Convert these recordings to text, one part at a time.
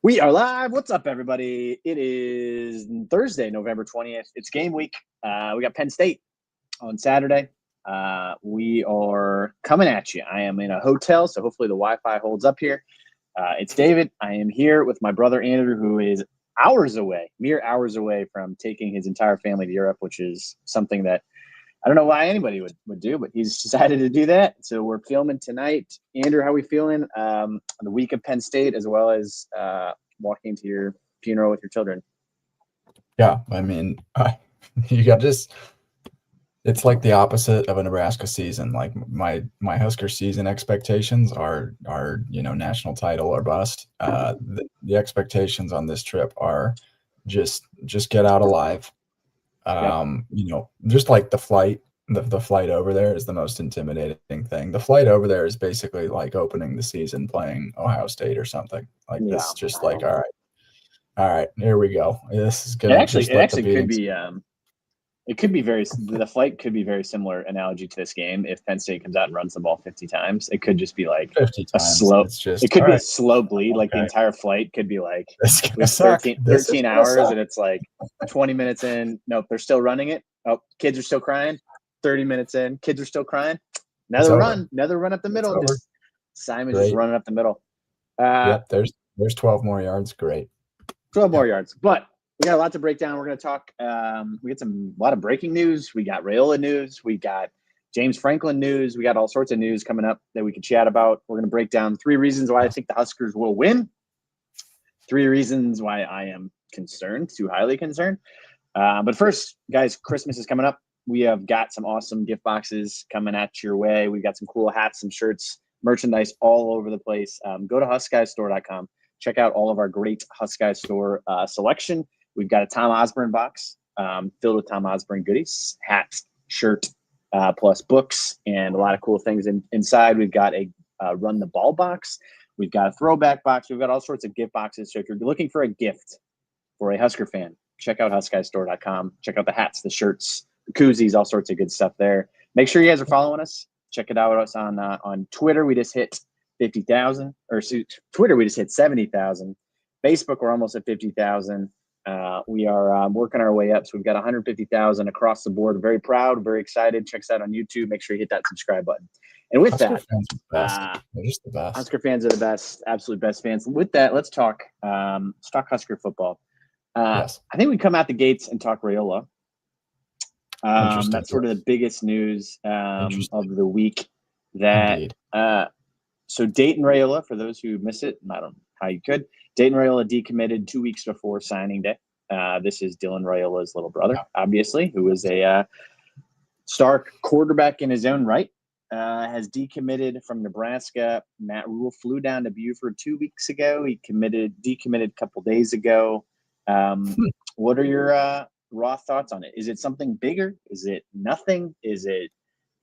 We are live. What's up, everybody? It is Thursday, November 20th. It's game week. We got Penn State on Saturday. We are coming at you. I am in a hotel, so hopefully the Wi-Fi holds up here. It's David. I am here with my brother Andrew, who is mere hours away from taking his entire family to Europe, which is something that I don't know why anybody would do, but he's decided to do that. So we're filming tonight. Andrew, how are we feeling on the week of Penn State, as well as walking to your funeral with your children? Yeah, I mean, you got just it's like the opposite of a Nebraska season. Like my Husker season expectations are national title or bust. The expectations on this trip are just get out alive. Just like the flight. The flight over there is the most intimidating thing. The flight over there is basically like opening the season playing Ohio State or something. Like this, just like all right, here we go. This is gonna it could be the flight could be very similar analogy to this game. If Penn State comes out and runs the ball 50 times, it could just be like 50 times. It could be a slow bleed. Like the entire flight could be like 13 hours, and it's like 20 minutes in. Nope, they're still running it. Oh, kids are still crying. 30 minutes in, kids are still crying. Another run up the middle. Simon's just running up the middle. Yep, there's 12 more yards. Great. 12 more yards. But we got a lot to break down. We're going to talk. We got a lot of breaking news. We got Rhule news. We got James Franklin news. We got all sorts of news coming up that we can chat about. We're going to break down 3 reasons why I think the Huskers will win. 3 reasons why I am concerned, too highly concerned. But first, guys, Christmas is coming up. We have got some awesome gift boxes coming at your way. We've got some cool hats, some shirts, merchandise all over the place. Go to HuskGuysStore.com. Check out all of our great HuskGuys store selection. We've got a Tom Osborne box filled with Tom Osborne goodies, hats, shirt, plus books, and a lot of cool things inside. We've got a Run the Ball box. We've got a throwback box. We've got all sorts of gift boxes. So if you're looking for a gift for a Husker fan, check out HuskGuysStore.com. Check out the hats, the shirts, the koozies, all sorts of good stuff there. Make sure you guys are following us. Check it out on Twitter. We just hit 50,000, or Twitter, we just hit 70,000. Facebook, we're almost at 50,000. We are working our way up. So we've got 150,000 across the board. Very proud, very excited. Check us out on YouTube. Make sure you hit that subscribe button. And with Husker that, fans are they're just the best. Husker fans are the best, absolute best fans. With that, let's talk Husker football. Yes. I think we come out the gates and talk Rhule. That's sort of the biggest news of the week. So Dayton Rhule, for those who missed it, I don't know how you could. Dayton Rhule decommitted 2 weeks before signing day. This is Dylan Rhule's little brother, obviously, who is a star quarterback in his own right. Has decommitted from Nebraska. Matt Rhule flew down to Buford 2 weeks ago. He decommitted a couple days ago. What are your raw thoughts on it? Is it something bigger? Is it nothing? Is it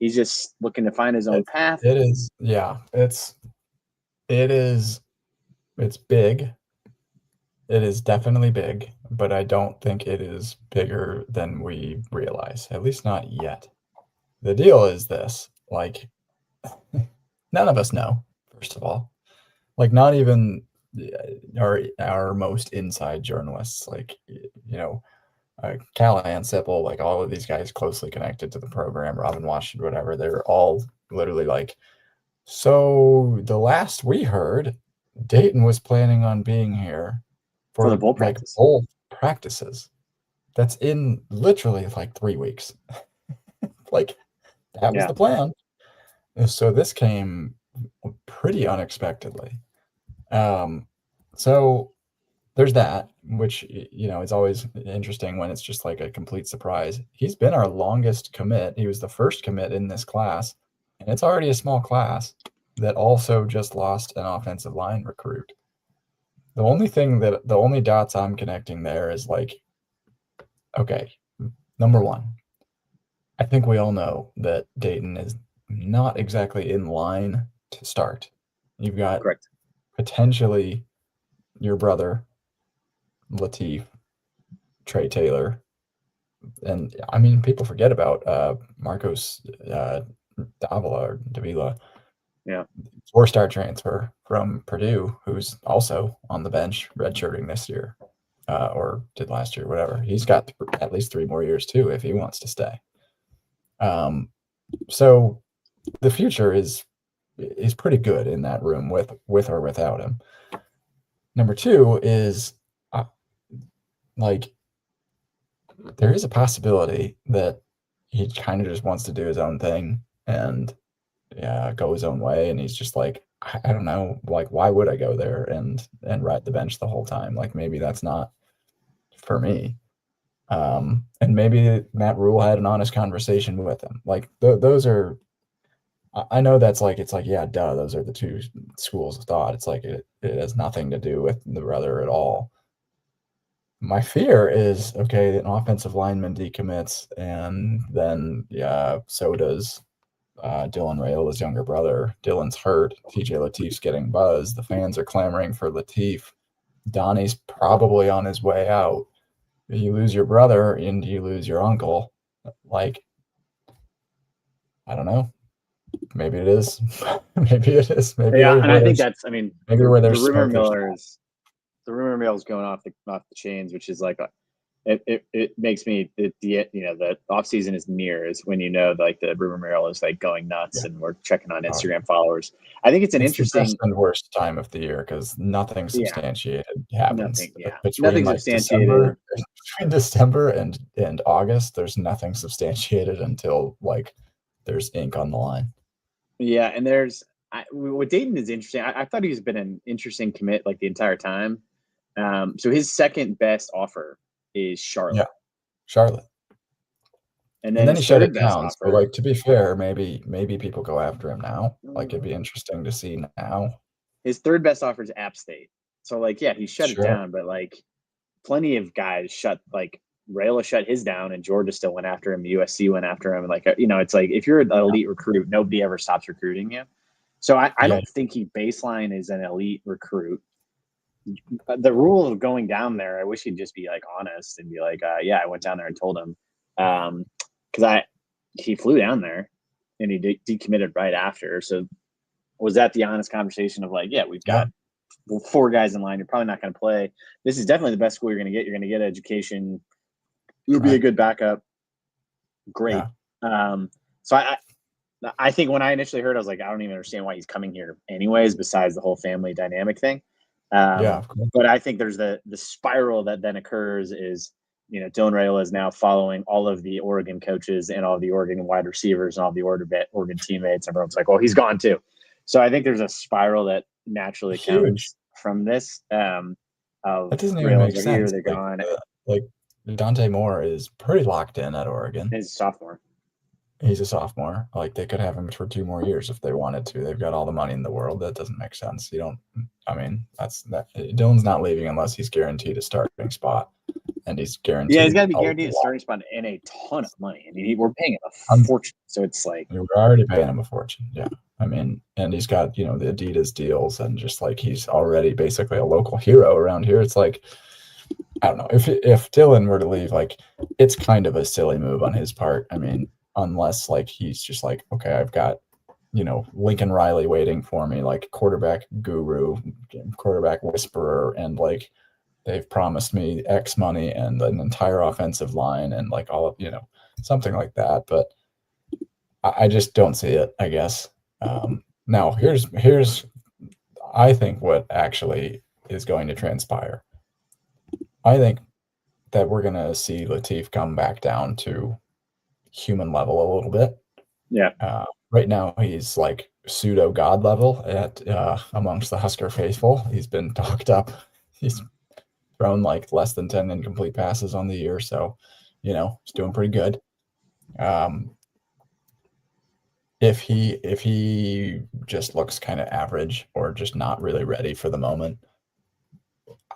he's just looking to find his own path? It is. Yeah, it's big. It is definitely big, but I don't think it is bigger than we realize, at least not yet. The deal is this, like, none of us know, first of all. Like, not even our most inside journalists, like, Callahan, Sipple, like all of these guys closely connected to the program, Robin Washington, whatever, they're all literally like, so the last we heard, Dayton was planning on being here for the bowl practices. That's in literally like 3 weeks. Like, that was the plan. So this came pretty unexpectedly. So there's that, which, is always interesting when it's just like a complete surprise. He's been our longest commit. He was the first commit in this class, and it's already a small class that also just lost an offensive line recruit. The only dots I'm connecting there is like, okay, number one, I think we all know that Dayton is not exactly in line to start. You've got potentially your brother, Lateef, Trey Taylor, and I mean, people forget about Marcos Davila. Yeah. 4-star transfer from Purdue, who's also on the bench, redshirting this year, or did last year, whatever. He's got at least 3 more years too if he wants to stay. So the future is pretty good in that room with or without him. Number 2 is like there is a possibility that he kind of just wants to do his own thing and go his own way, and he's just like, I don't know, like why would I go there and ride the bench the whole time? Like maybe that's not for me. And maybe Matt Rhule had an honest conversation with him. Like those are, I know that's like, it's like, yeah, duh, those are the 2 schools of thought. It's like it has nothing to do with the brother at all. My fear is, okay, an offensive lineman decommits, and then so does Dylan Rhule, his younger brother. Dylan's hurt. TJ Lateef's getting buzzed. The fans are clamoring for Lateef. Donnie's probably on his way out. You lose your brother and you lose your uncle. Like, I don't know. Maybe it is. Maybe it is. Maybe and I think that's. I mean, maybe where there's the rumor mill is going off the chains, which is like it makes me the off season is near is when like the rumor mill is like going nuts and we're checking on Instagram followers. I think it's interesting the best and worst time of the year because nothing substantiated happens. Nothing substantiated between December and August. There's nothing substantiated until like there's ink on the line. Yeah, and what Dayton is interesting. I thought he's been an interesting commit like the entire time. So his second best offer is Charlotte. Yeah, Charlotte. And then he shut it down. So, like, to be fair, maybe people go after him now. Like, it'd be interesting to see now. His third best offer is App State. So, like, yeah, he shut it down, but like, plenty of guys Rhule shut his down, and Georgia still went after him. USC went after him. Like, it's like if you're an elite recruit, nobody ever stops recruiting you. So I don't think he baseline is an elite recruit. The rule of going down there, I wish he'd just be like honest and be like, I went down there and told him, because he flew down there and he decommitted right after. So was that the honest conversation of like, we've got 4 guys in line. You're probably not going to play. This is definitely the best school you're going to get. You're going to get education. You'll be a good backup. Great. Yeah. So I think when I initially heard, I was like, I don't even understand why he's coming here anyways, besides the whole family dynamic thing. Of course. But I think there's the spiral that then occurs is, Dylan Rhule is now following all of the Oregon coaches and all the Oregon wide receivers and all the Oregon teammates. Everyone's like, well, he's gone too. So I think there's a spiral that naturally comes from this. That doesn't even make sense. They're gone. Like Dante Moore is pretty locked in at Oregon. He's a sophomore. He's a sophomore. Like they could have him for 2 more years if they wanted to. They've got all the money in the world. That doesn't make sense. Dylan's not leaving unless he's guaranteed a starting spot. And he's guaranteed. Yeah, he's got to be guaranteed a starting spot and a ton of money. I mean, we're paying him a fortune. So it's like. We're already paying him a fortune. Yeah. I mean, and he's got, the Adidas deals and just like he's already basically a local hero around here. It's like, I don't know. If Dylan were to leave, like it's kind of a silly move on his part. I mean, unless like he's just like, okay, I've got, Lincoln Riley waiting for me, like quarterback guru, quarterback whisperer, and like they've promised me X money and an entire offensive line and like all of, something like that. But I just don't see it, I guess. Now here's I think what actually is going to transpire. I think that we're going to see Lateef come back down to human level a little bit. Yeah. Right now he's like pseudo god level at amongst the Husker faithful. He's been talked up. He's thrown like less than 10 incomplete passes on the year, so he's doing pretty good. If he just looks kind of average or just not really ready for the moment,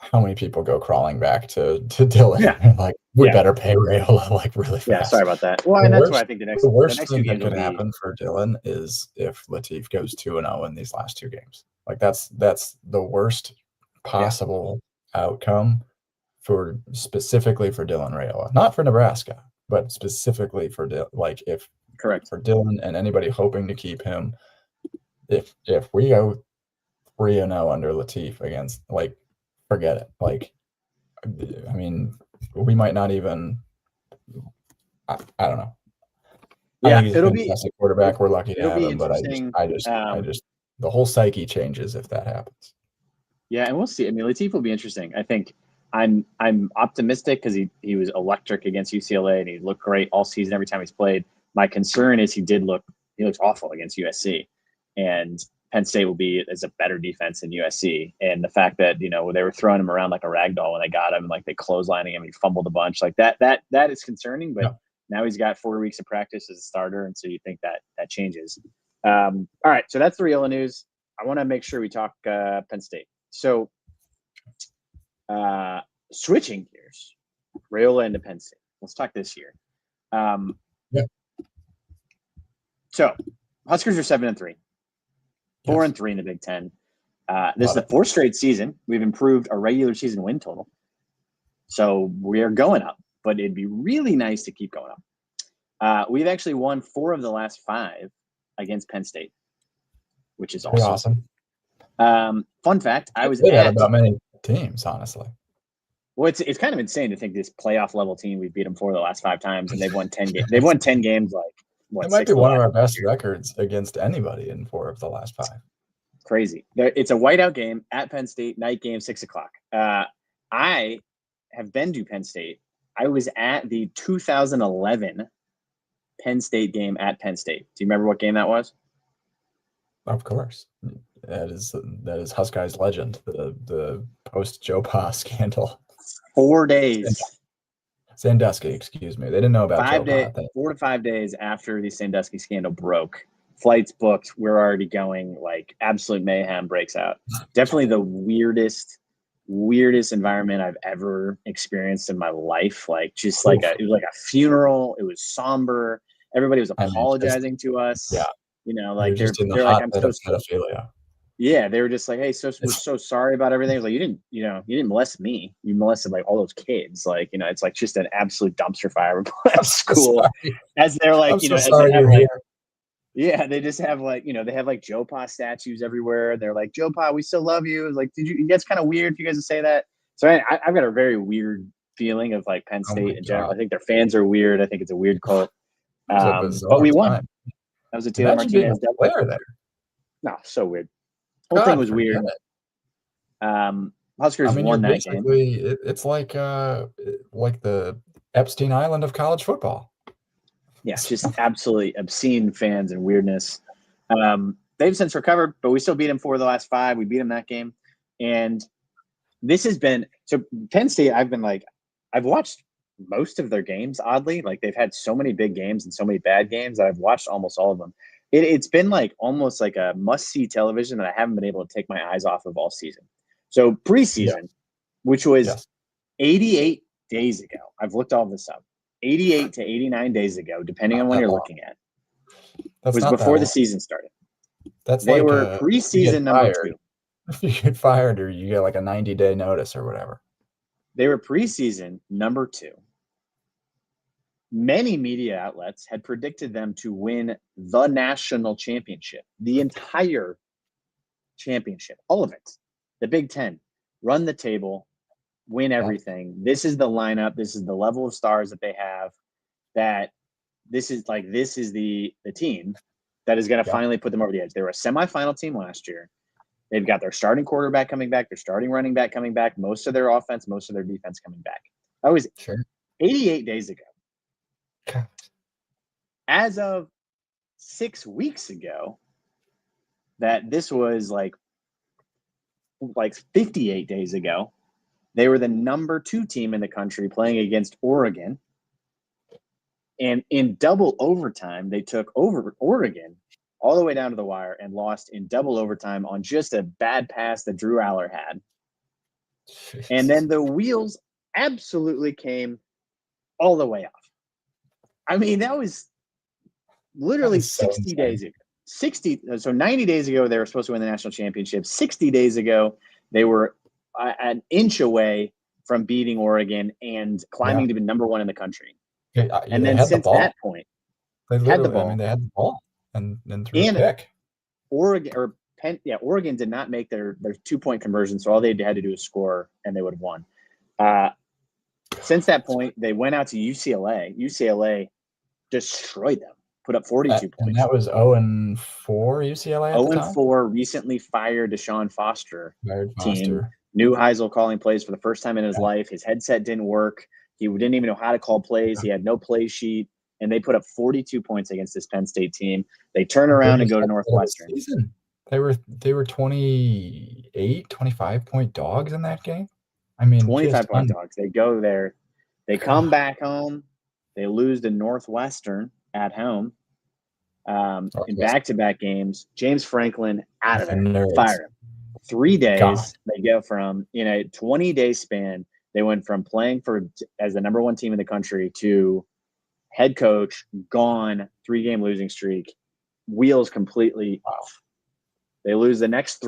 how many people go crawling back to Dylan? Yeah. Like, we better pay Rhule like really fast. Yeah, sorry about that. Well, and that's why I think the worst next thing two that could happen for Dylan is if Lateef goes 2-0 in these last 2 games. Like that's the worst possible outcome specifically for Dylan Rhule, not for Nebraska, but specifically for Dylan. Like correct for Dylan and anybody hoping to keep him, if we go 3-0 under Lateef against, like, forget it. Like, I mean, we might not even. I don't know. I Yeah, think he's a fantastic quarterback. We're lucky to have him, but I just the whole psyche changes if that happens. Yeah, and we'll see. I mean, Lateef will be interesting. I think I'm optimistic because he was electric against UCLA and he looked great all season every time he's played. My concern is he looks awful against USC, and Penn State will be as a better defense than USC. And the fact that they were throwing him around like a rag doll when they got him, and like they clotheslining him, he fumbled a bunch like that is concerning. But now he's got 4 weeks of practice as a starter, and so you think that changes. All right, so that's the Rhule news. I want to make sure we talk Penn State. So, switching gears, Rhule into Penn State. Let's talk this year. So, Huskers are 7-3, 4-3 in the Big Ten. This is the fourth straight season we've improved our regular season win total. So we are going up, but it'd be really nice to keep going up. We've actually won 4 of the last 5 against Penn State, which is awesome. Fun fact: I was at about many teams, honestly. Well, it's kind of insane to think this playoff level team we've beat them 4 of the last 5 times, and they've won 10 games. They've won 10 games. It might be one of our best records against anybody in 4 of the last 5. Crazy. It's a whiteout game at Penn State, night game, 6:00. I have been to Penn State. I was at the 2011 Penn State game at Penn State. Do you remember what game that was? Of course. That is HuskGuys legend, the post Joe Pa scandal. 4 days. Sandusky, excuse me. They didn't know about 4 to 5 days after the Sandusky scandal broke. Flights booked. We're already going. Like, absolute mayhem breaks out. Definitely the weirdest environment I've ever experienced in my life. Like, just like it was like a funeral. It was somber. Everybody was apologizing to us. Yeah. Like they're like, I'm so pedophilia. Yeah, they were just like, hey, we're so sorry about everything. It was like, you didn't molest me. You molested like all those kids. Like, it's like just an absolute dumpster fire at school. As they're like, yeah, they just have like, they have like Joe Pa statues everywhere. They're like, Joe Pa, we still love you. It's like, that's kind of weird for you guys to say that. So I've got a very weird feeling of like Penn State in general. I think their fans are weird. I think it's a weird cult. But we won. That was a Taylor Martinez player there. No, so weird. Whole thing was weird. Huskers won that game. It's like the Epstein Island of college football. Yeah, just absolutely obscene fans and weirdness. They've since recovered, but we still beat them 4 of the last 5. We beat them that game. And this has been – so Penn State, I've watched most of their games, oddly. Like, they've had so many big games and so many bad games that I've watched almost all of them. It's been like almost like a must-see television that I haven't been able to take my eyes off of all season. So preseason, which was 88 days ago. I've looked all this up. 88 to 89 days ago, depending on when you're looking at. Was before the season started. They were preseason number 2. If you get fired or you get like a 90-day notice or whatever. They were preseason number 2. Many media outlets had predicted them to win the national championship, the entire championship, all of it. The Big Ten, run the table, win everything. This is the lineup. This is the level of stars that they have. That this is the team that is going to finally put them over the edge. They were a semifinal team last year. They've got their starting quarterback coming back, their starting running back coming back, most of their offense, most of their defense coming back. That was 88 days ago. As of 6 weeks ago, that this was like 58 days ago, they were the number 2 team in the country playing against Oregon. And in double overtime, they took over Oregon all the way down to the wire and lost in double overtime on just a bad pass that Drew Aller had. Jeez. And then the wheels absolutely came all the way off. I mean, that was literally 60 days ago. So 90 days ago, they were supposed to win the national championship. 60 days ago, they were an inch away from beating Oregon and climbing to be number 1 in the country. And then since that point, they had the ball. I mean, they had the ball and threw a pick. Oregon did not make their 2-point conversion, so all they had to do was score, and they would have won. Since that point, they went out to UCLA. UCLA destroyed them, put up 42 points. And that was 0-4 UCLA at the time? 0-4, recently fired Deshaun Foster. Fired Team. Foster. New Heisel calling plays for the first time in his life. His headset didn't work. He didn't even know how to call plays. He had no play sheet, and they put up 42 points against this Penn State team. They turn around and go to Northwestern. They were 28, 25-point dogs in that game. I mean, 25-point dogs. They go there. They come back home. They lose to Northwestern at home in back-to-back games. James Franklin out of there. Fire him. 3 days. They go from, in a 20-day span, they went from playing as the number one team in the country to head coach, gone, 3-game losing streak, wheels completely off. They lose the next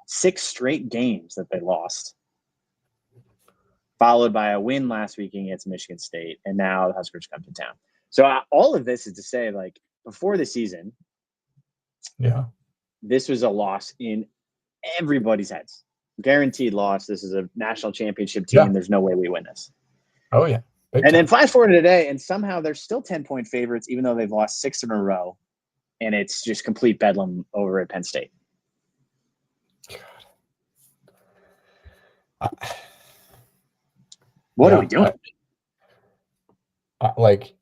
6 straight games that they lost, followed by a win last week against Michigan State, and now the Huskers come to town. So all of this is to say, like, before the season, this was a loss in everybody's heads. Guaranteed loss. This is a national championship team. Yeah. There's no way we win this. Oh, yeah. Then flash forward to today, and somehow they're still 10-point favorites, even though they've lost 6 in a row, and it's just complete bedlam over at Penn State. God. What are we doing? Like,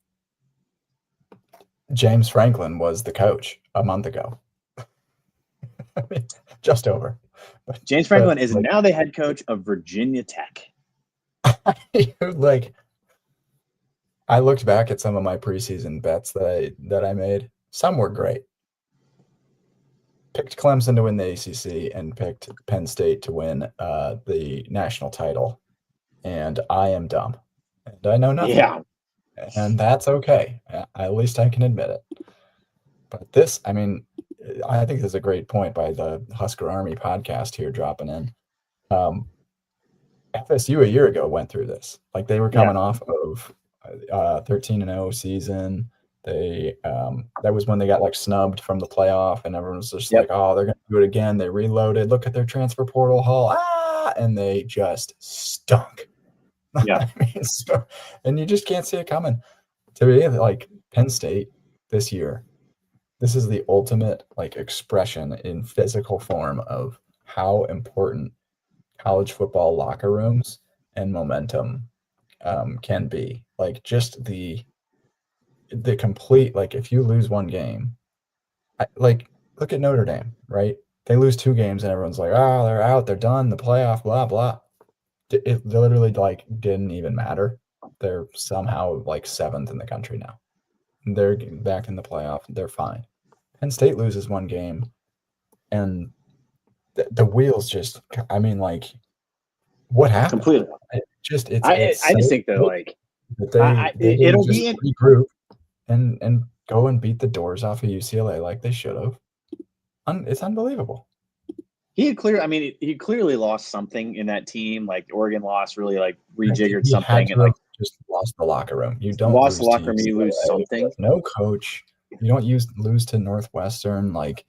James Franklin was the coach a month ago. I mean, just over. James Franklin is now the head coach of Virginia Tech. Like, I looked back at some of my preseason bets that I made. Some were great. Picked Clemson to win the ACC and picked Penn State to win the national title. And I am dumb. And I know nothing. Yeah. And that's okay. At least I can admit it. But this, I mean, I think this is a great point by the Husker Army podcast here dropping in. FSU a year ago went through this. Like, they were coming off of 13-0 season. They that was when they got like snubbed from the playoff, and everyone was just like, oh, they're going to do it again. They reloaded. Look at their transfer portal haul. And they just stunk. Yeah. I mean, and you just can't see it coming. To me, like, Penn State this year, this is the ultimate like expression in physical form of how important college football locker rooms and momentum can be. Like, just the complete, like, if you lose one game, like, look at Notre Dame, right? They lose 2 games and everyone's like, oh, they're out, they're done, the playoff, blah, blah. It literally, like, didn't even matter. They're somehow, like, 7th in the country now. They're back in the playoff. They're fine. Penn State loses 1 game, and the wheels just, I mean, like, what happened? Completely. I just think that, like, they it'll just regroup and go and beat the doors off of UCLA like they should have. It's unbelievable. He clearly lost something in that team. Like, Oregon lost, really, like, rejiggered something, and, like, just lost the locker room. You don't lost the locker room. You lose something. No coach. You don't lose to Northwestern, like,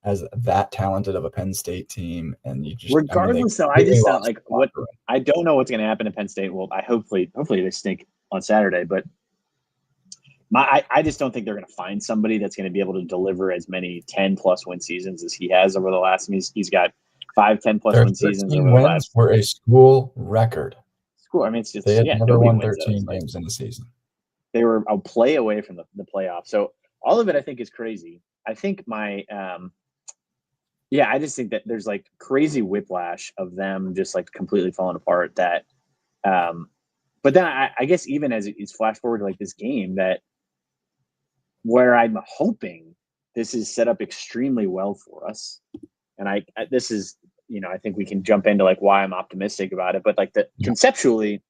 as that talented of a Penn State team, and you just regardless. I don't know what's going to happen to Penn State. Well, hopefully they stink on Saturday, but I just don't think they're going to find somebody that's going to be able to deliver as many 10+ win seasons as he has over the last. He's got 5 10+ win seasons. Over the last. Were a school record. I mean, it's just they had never won 13 games in a season. They were a play away from the playoff. So all of it, I think, is crazy. I think I just think that there's, like, crazy whiplash of them just, like, completely falling apart. That, but then I guess even as it's flash forward to, like, this game, that where I'm hoping this is set up extremely well for us, and this is, I think we can jump into, like, why I'm optimistic about it, but, like, conceptually,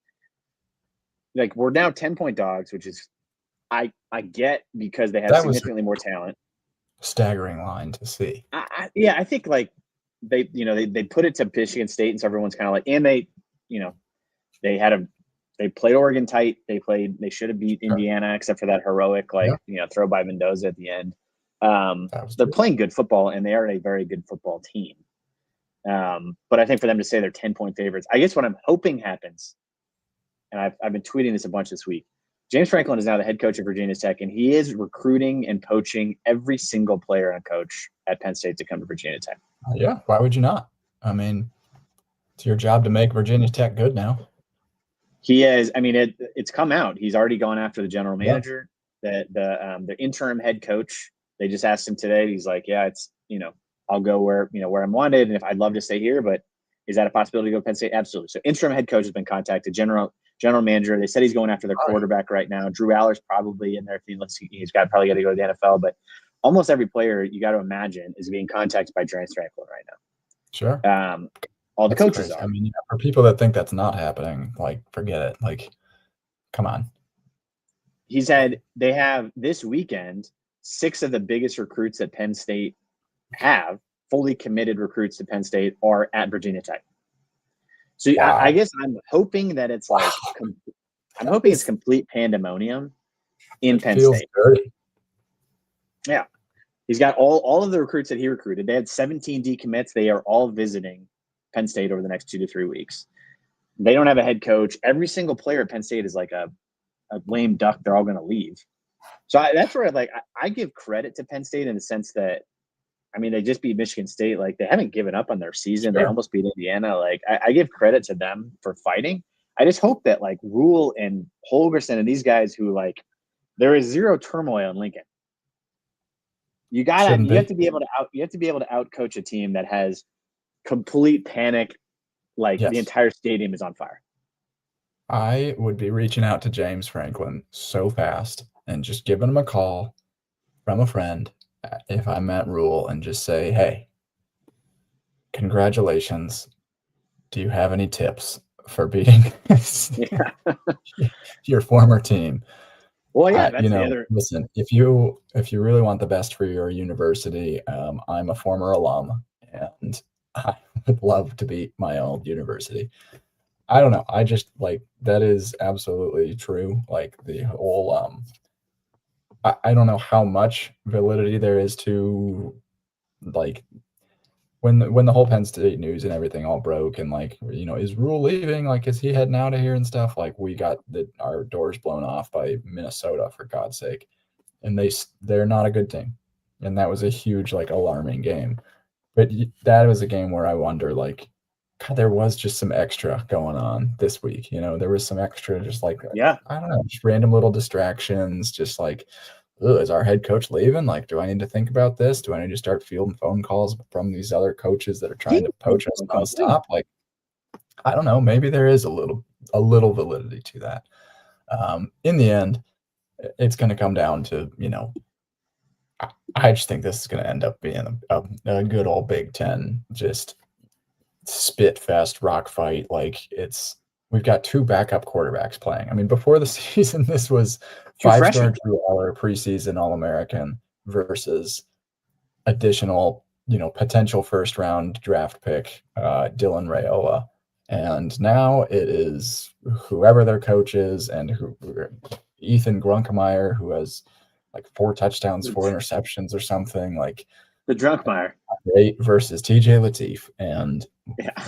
like, we're now 10-point dogs, which is I get, because they have significantly more talent. Staggering line to see. I think, like, they put it to Michigan State, and so everyone's kind of like, and they played Oregon tight. They should have beat Indiana, except for that heroic, like, throw by Mendoza at the end. They're playing good football, and they are a very good football team. But I think for them to say they're 10-point favorites, I guess what I'm hoping happens, and I've been tweeting this a bunch this week, James Franklin is now the head coach of Virginia Tech, and he is recruiting and poaching every single player and coach at Penn State to come to Virginia Tech. Yeah, why would you not? I mean, it's your job to make Virginia Tech good now. He is. I mean, it's come out. He's already gone after the general manager, the interim head coach. They just asked him today. He's like, yeah, it's, I'll go where I'm wanted, and if I'd love to stay here, but is that a possibility to go to Penn State? Absolutely. So interim head coach has been contacted. General manager. They said he's going after their quarterback right now. Drew Aller's probably in there. He's probably got to go to the NFL, but almost every player you got to imagine is being contacted by James Franklin right now. Sure. All the coaches are. I mean, for people that think that's not happening, like, forget it. Like, come on. They have this weekend 6 of the biggest recruits that Penn State have, fully committed recruits to Penn State, are at Virginia Tech. So wow. I guess I'm hoping that it's like, I'm hoping it's complete pandemonium in Penn State. Dirty. Yeah. He's got all of the recruits that he recruited. They had 17 decommits. They are all visiting Penn State over the next 2 to 3 weeks. They don't have a head coach. Every single player at Penn State is like a lame duck. They're all going to leave. So that's where I give credit to Penn State in the sense that, I mean, they just beat Michigan State. Like, they haven't given up on their season. Sure. They almost beat Indiana. Like, I give credit to them for fighting. I just hope that, like, Rhule and Holgerson and these guys who, like, there is zero turmoil in Lincoln. You have to be able to outcoach a team that has complete panic. Like, yes. The entire stadium is on fire. I would be reaching out to James Franklin so fast and just giving him a call from a friend if I met Rhule and just say, hey, congratulations. Do you have any tips for beating your former team? Well, yeah, that's the other. Listen, if you really want the best for your university, I'm a former alum, and I would love to beat my old university. I don't know. I just, like, that is absolutely true. Like, the whole I don't know how much validity there is to, like, when the whole Penn State news and everything all broke, and, like, is Rhule leaving? Like, is he heading out of here and stuff? Like, we got our doors blown off by Minnesota, for God's sake, and they're not a good team, and that was a huge, like, alarming game. But that was a game where I wonder, like, God, there was just some extra going on this week. There was some extra, just like, yeah, I don't know, just random little distractions, just like, is our head coach leaving? Like, do I need to think about this? Do I need to start fielding phone calls from these other coaches that are trying to poach us nonstop? Like, I don't know. Maybe there is a little validity to that. In the end, it's going to come down to, I just think this is going to end up being a good old Big Ten, just spit fest rock fight. Like, we've got 2 backup quarterbacks playing. I mean, before the season, this was 5-star Drew Aller, preseason All-American, versus additional, potential first-round draft pick, Dylan Raiola. And now it is whoever their coach is, and Ethan Grunkemeyer, who has like 4 touchdowns, 4 interceptions or something, like the Drunkmeyer, versus TJ Lateef. And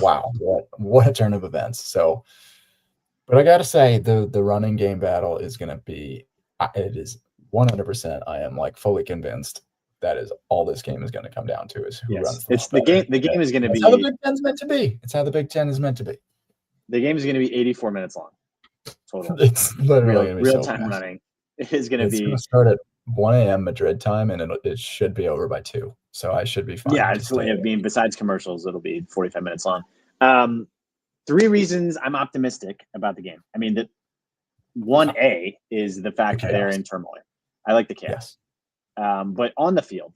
wow, what a turn of events. So, but I got to say, the running game battle is going to be, it is 100%. I am, like, fully convinced that is all this game is going to come down to, is who runs the ball better. The game is going to be how the Big Ten's meant to be. It's how the Big Ten is meant to be. The game is going to be 84 minutes long. Total. It's literally real time running. It is going to be. It's going to start at 1 a.m. Madrid time, and it should be over by 2. So I should be fine. Yeah, besides commercials, it'll be 45 minutes long. 3 reasons I'm optimistic about the game. I mean, the 1A is the fact that they're in turmoil. I like the chaos. Yes. But on the field,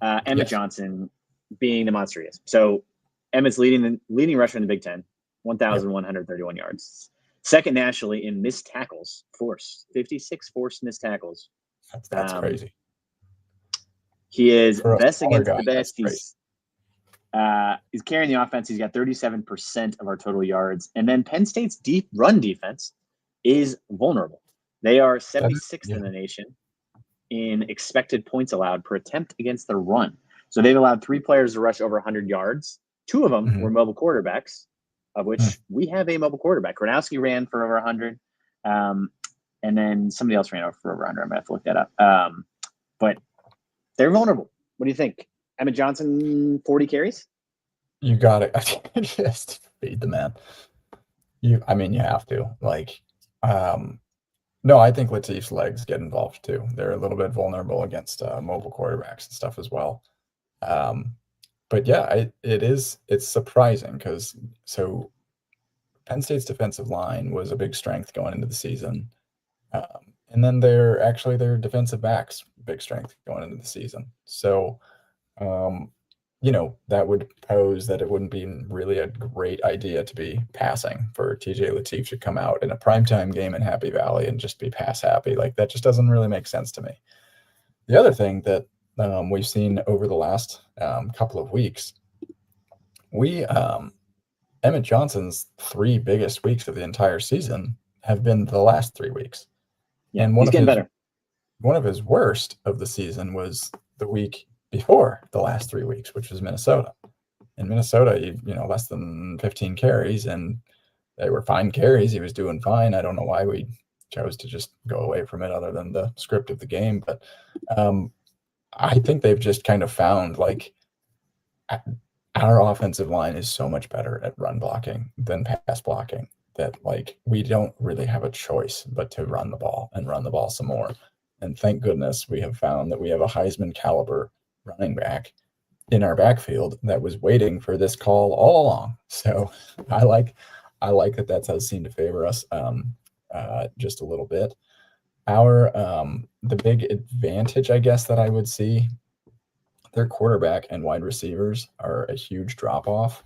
Emmett Johnson being the monster he is. So Emmett's leading rusher in the Big Ten, 1,131 yards. Second nationally in missed tackles, 56 forced missed tackles. That's crazy. He is best against the best. He's carrying the offense. He's got 37% of our total yards. And then Penn State's deep run defense is vulnerable. They are 76th in the nation. in expected points allowed per attempt against the run. So they've allowed 3 players to rush over 100 yards. 2 of them were mobile quarterbacks, of which we have a mobile quarterback. Gronowski ran for over 100, and then somebody else ran for over 100. I'm going to have to look that up. But they're vulnerable. What do you think? Emmett Johnson, 40 carries? You got it. Just feed the man. You have to. No, I think Lateef's legs get involved too. They're a little bit vulnerable against mobile quarterbacks and stuff as well. But yeah, it's surprising because Penn State's defensive line was a big strength going into the season. And then their defensive backs, big strength going into the season. So, that would pose that it wouldn't be really a great idea to be passing for TJ Lateef to come out in a primetime game in Happy Valley and just be pass happy. Like, that just doesn't really make sense to me. The other thing that we've seen over the last couple of weeks, Emmett Johnson's 3 biggest weeks of the entire season have been the last 3 weeks. Yeah, and he's getting better. One of his worst of the season was the week before the last 3 weeks, which was Minnesota. In Minnesota, less than 15 carries, and they were fine carries. He was doing fine. I don't know why we chose to just go away from it other than the script of the game. But I think they've just kind of found, our offensive line is so much better at run blocking than pass blocking that, we don't really have a choice but to run the ball and run the ball some more. And thank goodness we have found that we have a Heisman caliber running back in our backfield that was waiting for this call all along. So I like that does seem to favor us just a little bit. The big advantage, I guess, that I would see, their quarterback and wide receivers are a huge drop off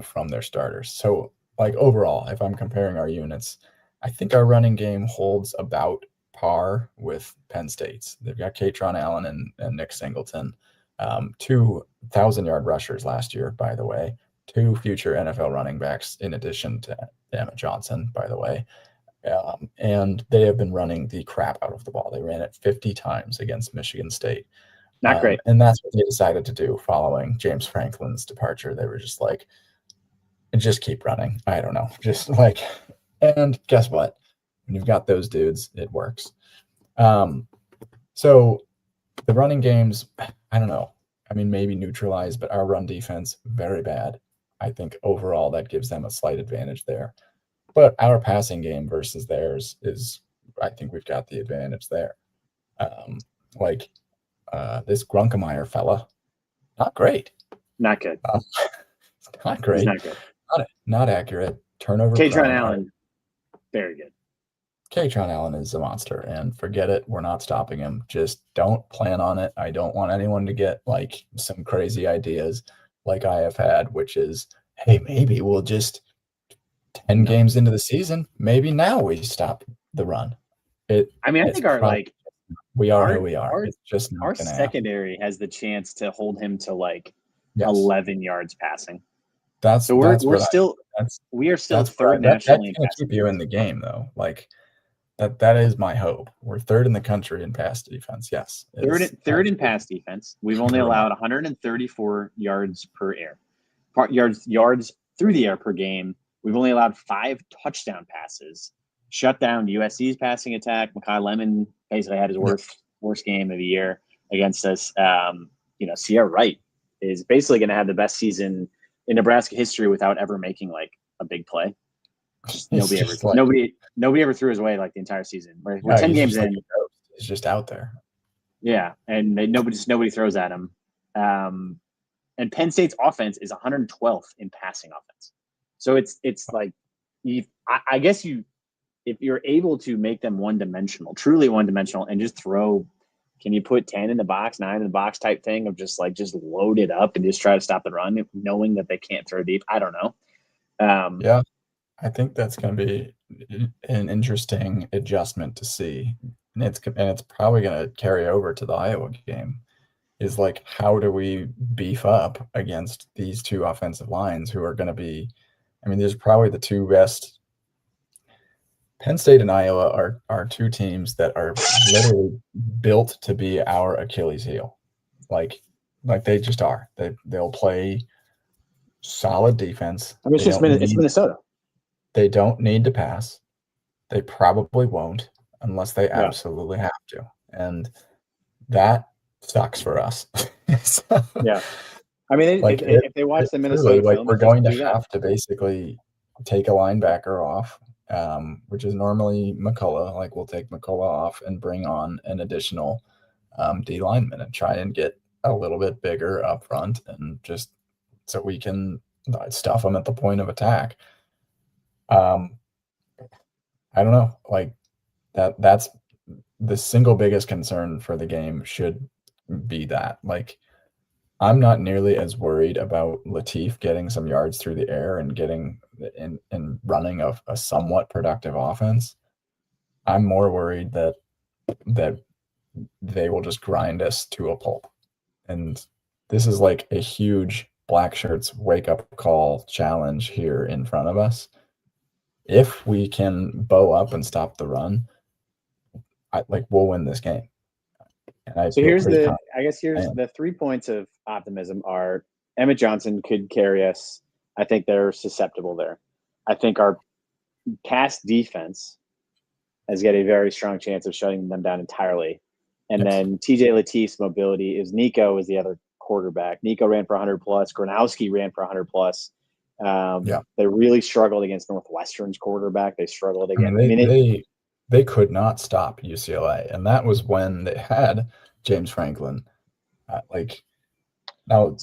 from their starters. So overall, if I'm comparing our units, I think our running game holds about par with Penn State's. They've got Katron Allen and Nick Singleton, 2 1,000-yard rushers last year, by the way, 2 future NFL running backs in addition to Emmett Johnson, by the way. And they have been running the crap out of the ball. They ran it 50 times against Michigan State. Not great. And that's what they decided to do following James Franklin's departure. They were just just keep running. I don't know. And guess what? When you've got those dudes, it works. So the running games, I don't know. Maybe neutralized, but our run defense, very bad. I think overall that gives them a slight advantage there. But our passing game versus theirs I think we've got the advantage there. This Grunkemeyer fella, not great. Not good. Not great. He's not good. Not accurate. Turnover. Katron Allen, very good. Katron Allen is a monster, and forget it. We're not stopping him. Just don't plan on it. I don't want anyone to get some crazy ideas like I have had, which is, hey, maybe we'll just 10 games into the season, maybe now we stop the run. I think we are who we are. It's just our secondary has the chance to hold him to 11 yards passing. We are still third nationally. That's going to keep you in the game, though. That is my hope. We're third in the country in pass defense. Yes, third in pass defense. We've only allowed 134 yards per air, yards through the air per game. We've only allowed 5 touchdown passes. Shut down USC's passing attack. Makai Lemon basically had his worst game of the year against us. Sierra Wright is basically going to have the best season in Nebraska history without ever making a big play. Nobody ever threw his way the entire season. We're 10 games in. He's just out there. Yeah, and nobody throws at him. And Penn State's offense is 112th in passing offense. So it's I guess if you're able to make them one-dimensional, truly one-dimensional, and just throw, can you put 10 in the box, 9 in the box type thing of just load it up and just try to stop the run, knowing that they can't throw deep? I don't know. Yeah, I think that's going to be an interesting adjustment to see, and it's probably going to carry over to the Iowa game. Is how do we beef up against these 2 offensive lines who are going to be? There's probably the 2 best. Penn State and Iowa are two teams that are literally built to be our Achilles heel. Like they just are. They'll play solid defense. I mean, it's Minnesota. They don't need to pass. They probably won't unless they Yeah. absolutely have to. And that sucks for us. So, Yeah. I mean, like if they watch the Minnesota truly, film, we're it's just going to do that. have to basically take a linebacker off, which is normally McCullough. Like we'll take McCullough off and bring on an additional D lineman and try and get a little bit bigger up front, and just so we can stuff them at the point of attack. I don't know, like that's the single biggest concern for the game should be that. Like, I'm not nearly as worried about Lateef getting some yards through the air and getting and running a somewhat productive offense. I'm more worried that they will just grind us to a pulp. And this is like a huge black shirts wake up call challenge here in front of us. If we can bow up and stop the run, we'll win this game. And so here's the 3 points of optimism are Emmett Johnson could carry us. I think they're susceptible there. I think our pass defense has got a very strong chance of shutting them down entirely. And then TJ Lateef's mobility is Nico is the other quarterback. Nico ran for 100 plus. Gronowski ran for 100 plus. They really struggled against Northwestern's quarterback. They struggled against. They could not stop UCLA, and that was when they had James Franklin. They did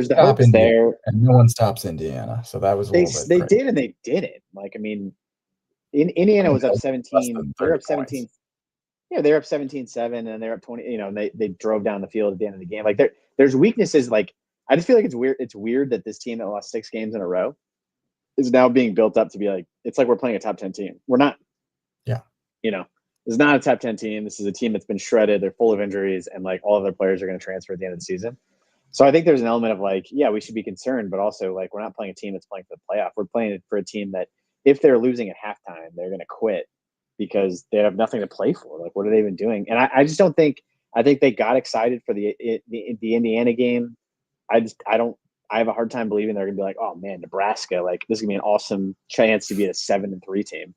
stop Indiana, there, and no one stops Indiana. So that was they did and they didn't. Indiana was up 17. They're up 17. Yeah, they're up 17-7, and they're up 20. And they drove down the field at the end of the game. Like there's weaknesses. Like I just feel like it's weird. It's weird that this team that lost 6 games in a row is now being built up to be like, it's like we're playing a top 10 team. We're not. Yeah. It's not a top 10 team. This is a team that's been shredded. They're full of injuries, and like all of their players are going to transfer at the end of the season. So I think there's an element of like, yeah, we should be concerned, but also like we're not playing a team that's playing for the playoff. We're playing for a team that if they're losing at halftime, they're going to quit because they have nothing to play for. Like, what are they even doing? And I just don't think. I think they got excited for the Indiana game. I have a hard time believing they're going to be like, oh man, Nebraska, like this is going to be an awesome chance to be a 7-3 team.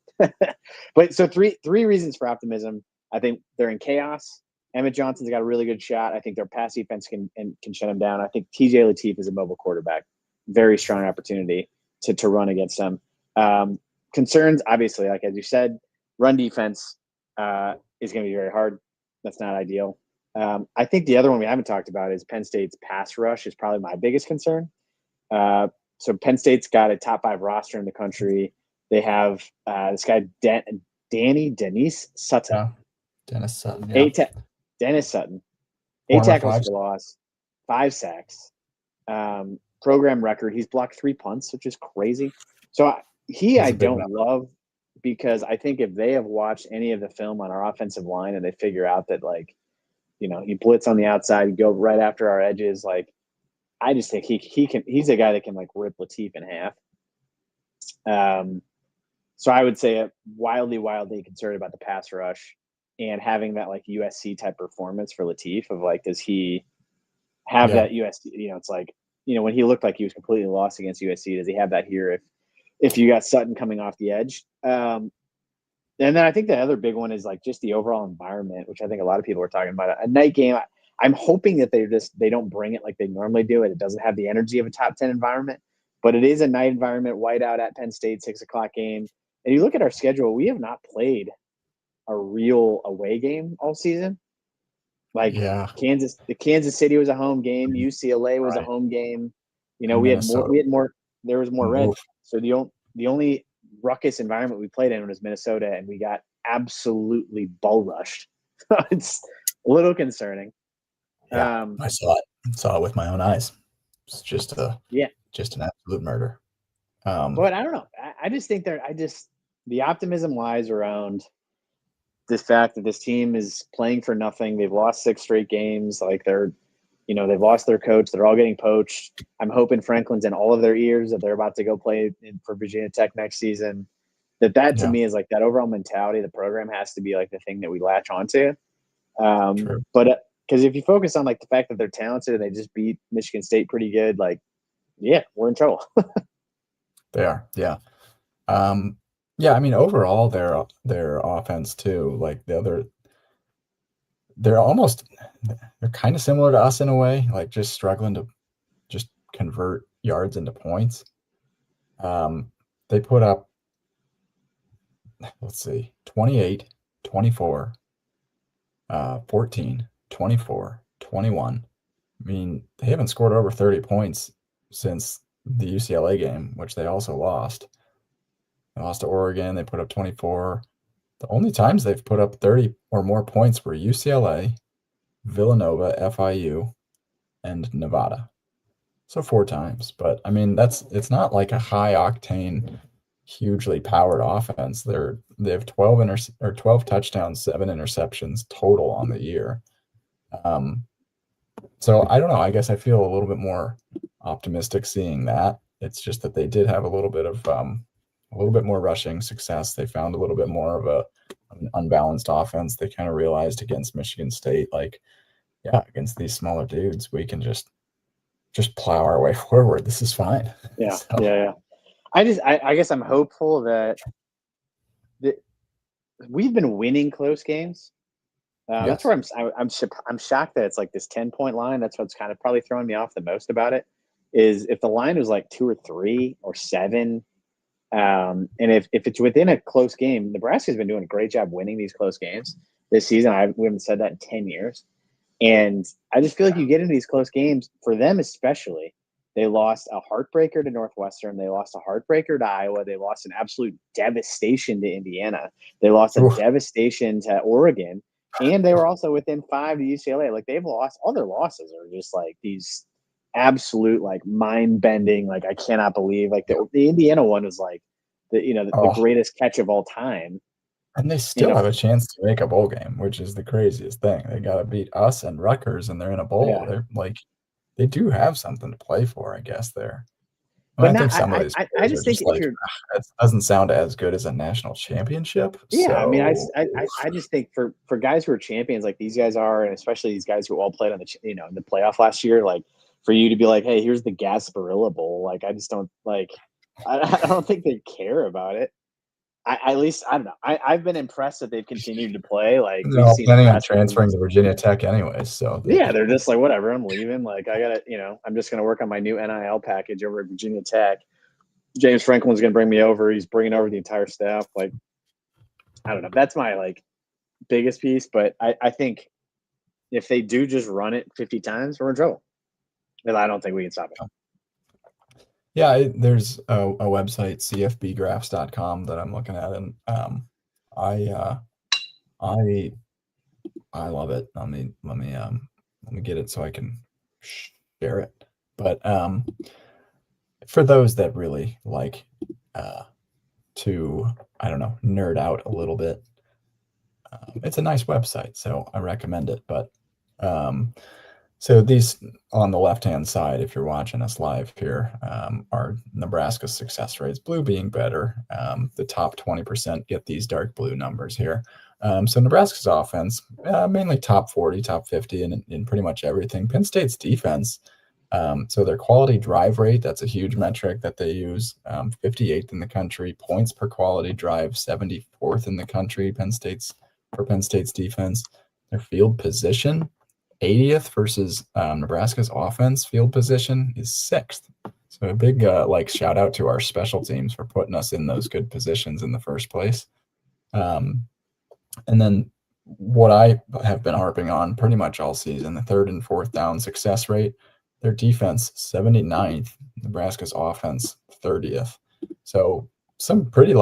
But so three reasons for optimism. I think they're in chaos. Emmett Johnson's got a really good shot. I think their pass defense can shut him down. I think TJ Lateef is a mobile quarterback. Very strong opportunity to run against them. Concerns, obviously, like as you said, run defense is going to be very hard. That's not ideal. I think the other one we haven't talked about is Penn State's pass rush is probably my biggest concern. So Penn State's got a top 5 roster in the country. They have this guy, Dennis Sutton. Yeah. Dennis Sutton. Yeah. Dennis Sutton. 8 tackles for loss, 5 sacks. Program record. He's blocked 3 punts, which is crazy. So I don't love because I think if they have watched any of the film on our offensive line and they figure out that like, he blitz on the outside, go right after our edges. Like, I just think he's a guy that can like rip Lateef in half. So I would say wildly concerned about the pass rush and having that like USC type performance for Lateef of like, does he have that USC? It's like, when he looked like he was completely lost against USC, does he have that here if you got Sutton coming off the edge? And then I think the other big one is like just the overall environment, which I think a lot of people are talking about. A night game, I'm hoping that they don't bring it like they normally do. It doesn't have the energy of a top 10 environment, but it is a night environment, whiteout at Penn State, 6:00 game. And you look at our schedule, we have not played a real away game all season. Like Kansas City was a home game. UCLA was a home game. We had more. There was more red. So the only ruckus environment we played in was Minnesota, and we got absolutely bull rushed. It's a little concerning. Yeah, I saw it with my own eyes. It's just an absolute murder. But I don't know. I just think the optimism lies around the fact that this team is playing for nothing. They've lost 6 straight games. Like they've lost their coach. They're all getting poached. I'm hoping Franklin's in all of their ears that they're about to go play for Virginia Tech next season. That to Yeah, me is like that overall mentality. The program has to be like the thing that we latch onto. true. But because if you focus on like the fact that they're talented and they just beat Michigan State pretty good, like, yeah, we're in trouble. They are. Yeah. Yeah, I mean, overall, their offense too, like they're almost they're kind of similar to us in a way, like just struggling to just convert yards into points. They put up, let's see, 28, 24, 14, 24, 21. I mean, they haven't scored over 30 points since the UCLA game, which they also lost. They lost to Oregon. They put up 24. The only times they've put up 30 or more points were UCLA, Villanova, FIU, and Nevada. So 4 times. But I mean, it's not like a high octane, hugely powered offense. They have 12 touchdowns, 7 interceptions total on the year. So I don't know. I guess I feel a little bit more optimistic seeing that. It's just that they did have a little bit more rushing success. They found a little bit more of an unbalanced offense. They kind of realized against Michigan State, like, yeah, against these smaller dudes, we can just plow our way forward. This is fine. Yeah, So, yeah. I guess I'm hopeful that we've been winning close games. That's yes. where I'm shocked that it's like this 10-point line. That's what's kind of probably throwing me off the most about it. Is if the line was like 2 or 3 or 7, and if it's within a close game, Nebraska's been doing a great job winning these close games this season. We haven't said that in 10 years. And I just feel like you get into these close games, for them especially, they lost a heartbreaker to Northwestern. They lost a heartbreaker to Iowa. They lost an absolute devastation to Indiana. They lost a Oof. devastation to Oregon. And they were also within 5 to UCLA. Like, they've lost – all their losses are just like these absolute, like, mind-bending, like, I cannot believe. Like, the Indiana one was like the Oh, greatest catch of all time. and they still have a chance to make a bowl game, which is the craziest thing. They got to beat us and Rutgers, and they're in a bowl. Yeah. They're like, they do have something to play for, I guess. There. But I now, think some of these I players just are think just if like, you're it doesn't sound as good as a national championship. Yeah, I mean, So I just think for guys who are champions like these guys are, and especially these guys who all played on in the playoff last year, like, for you to be like, hey, here's the Gasparilla Bowl, like, I just don't like. I don't think they care about it. At least I don't know. I've been impressed that they've continued to play. Like, they're we've all seen planning on Nebraska transferring to Virginia Tech anyways. So Yeah, they're just like, whatever, I'm leaving. Like, I gotta, I'm just gonna work on my new NIL package over at Virginia Tech. James Franklin's gonna bring me over. He's bringing over the entire staff. Like, I don't know. That's my like biggest piece, but I think if they do just run it 50 times, we're in trouble. And I don't think we can stop it. yeah, there's a website, cfbgraphs.com, that I'm looking at, and I love it. Let me get it so I can share it. But for those that really like to, I don't know, nerd out a little bit, it's a nice website, so I recommend it. But so these on the left-hand side, if you're watching us live here, are Nebraska's success rates, blue being better. The top 20% get these dark blue numbers here. So Nebraska's offense, mainly top 40, top 50 in pretty much everything. Penn State's defense, so their quality drive rate, that's a huge metric that they use, 58th in the country. Points per quality drive, 74th in the country, Penn State's defense. Their field position, 80th versus Nebraska's offense field position is 6th. So a big shout out to our special teams for putting us in those good positions in the first place. And then what I have been harping on pretty much all season, the 3rd and 4th down success rate, their defense 79th, Nebraska's offense 30th. So some pretty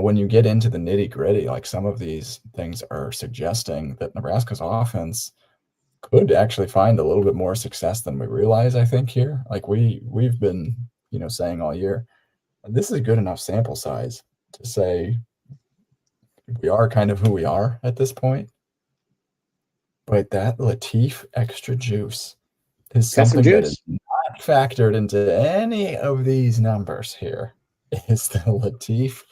when you get into the nitty gritty, like some of these things are suggesting that Nebraska's offense could actually find a little bit more success than we realize, I think, here. Like we've been, saying all year, this is a good enough sample size to say we are kind of who we are at this point. But that Lateef extra juice is something that is not factored into any of these numbers here. is the Lateef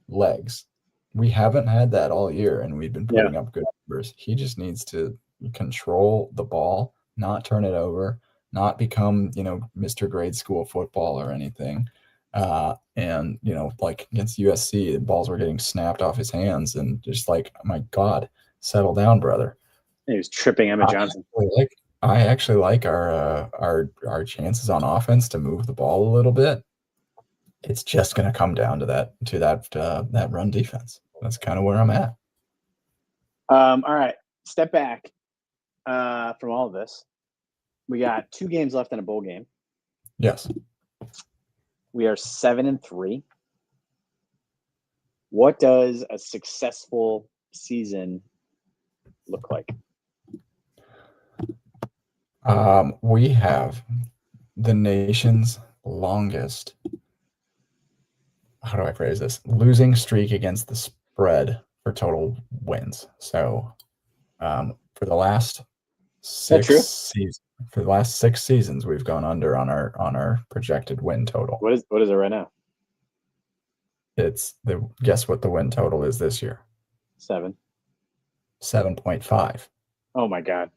legs. We haven't had that all year, and we've been putting up good numbers. He just needs to control the ball, not turn it over, not become, Mr. Grade School football or anything. And, like against USC, the balls were getting snapped off his hands, and just like, my God, settle down, brother. He was tripping Emmett Johnson. I actually like our chances on offense to move the ball a little bit. It's just going to come down to that run defense. That's kind of where I'm at. All right, step back from all of this. We got 2 games left in a bowl game. Yes. We are 7-3. What does a successful season look like? We have the nation's longest, how do I phrase this, losing streak against the spread for total wins. So for the last 6 seasons, we've gone under on our projected win total. What is it right now? Guess what the win total is this year? 7.5. Oh my God.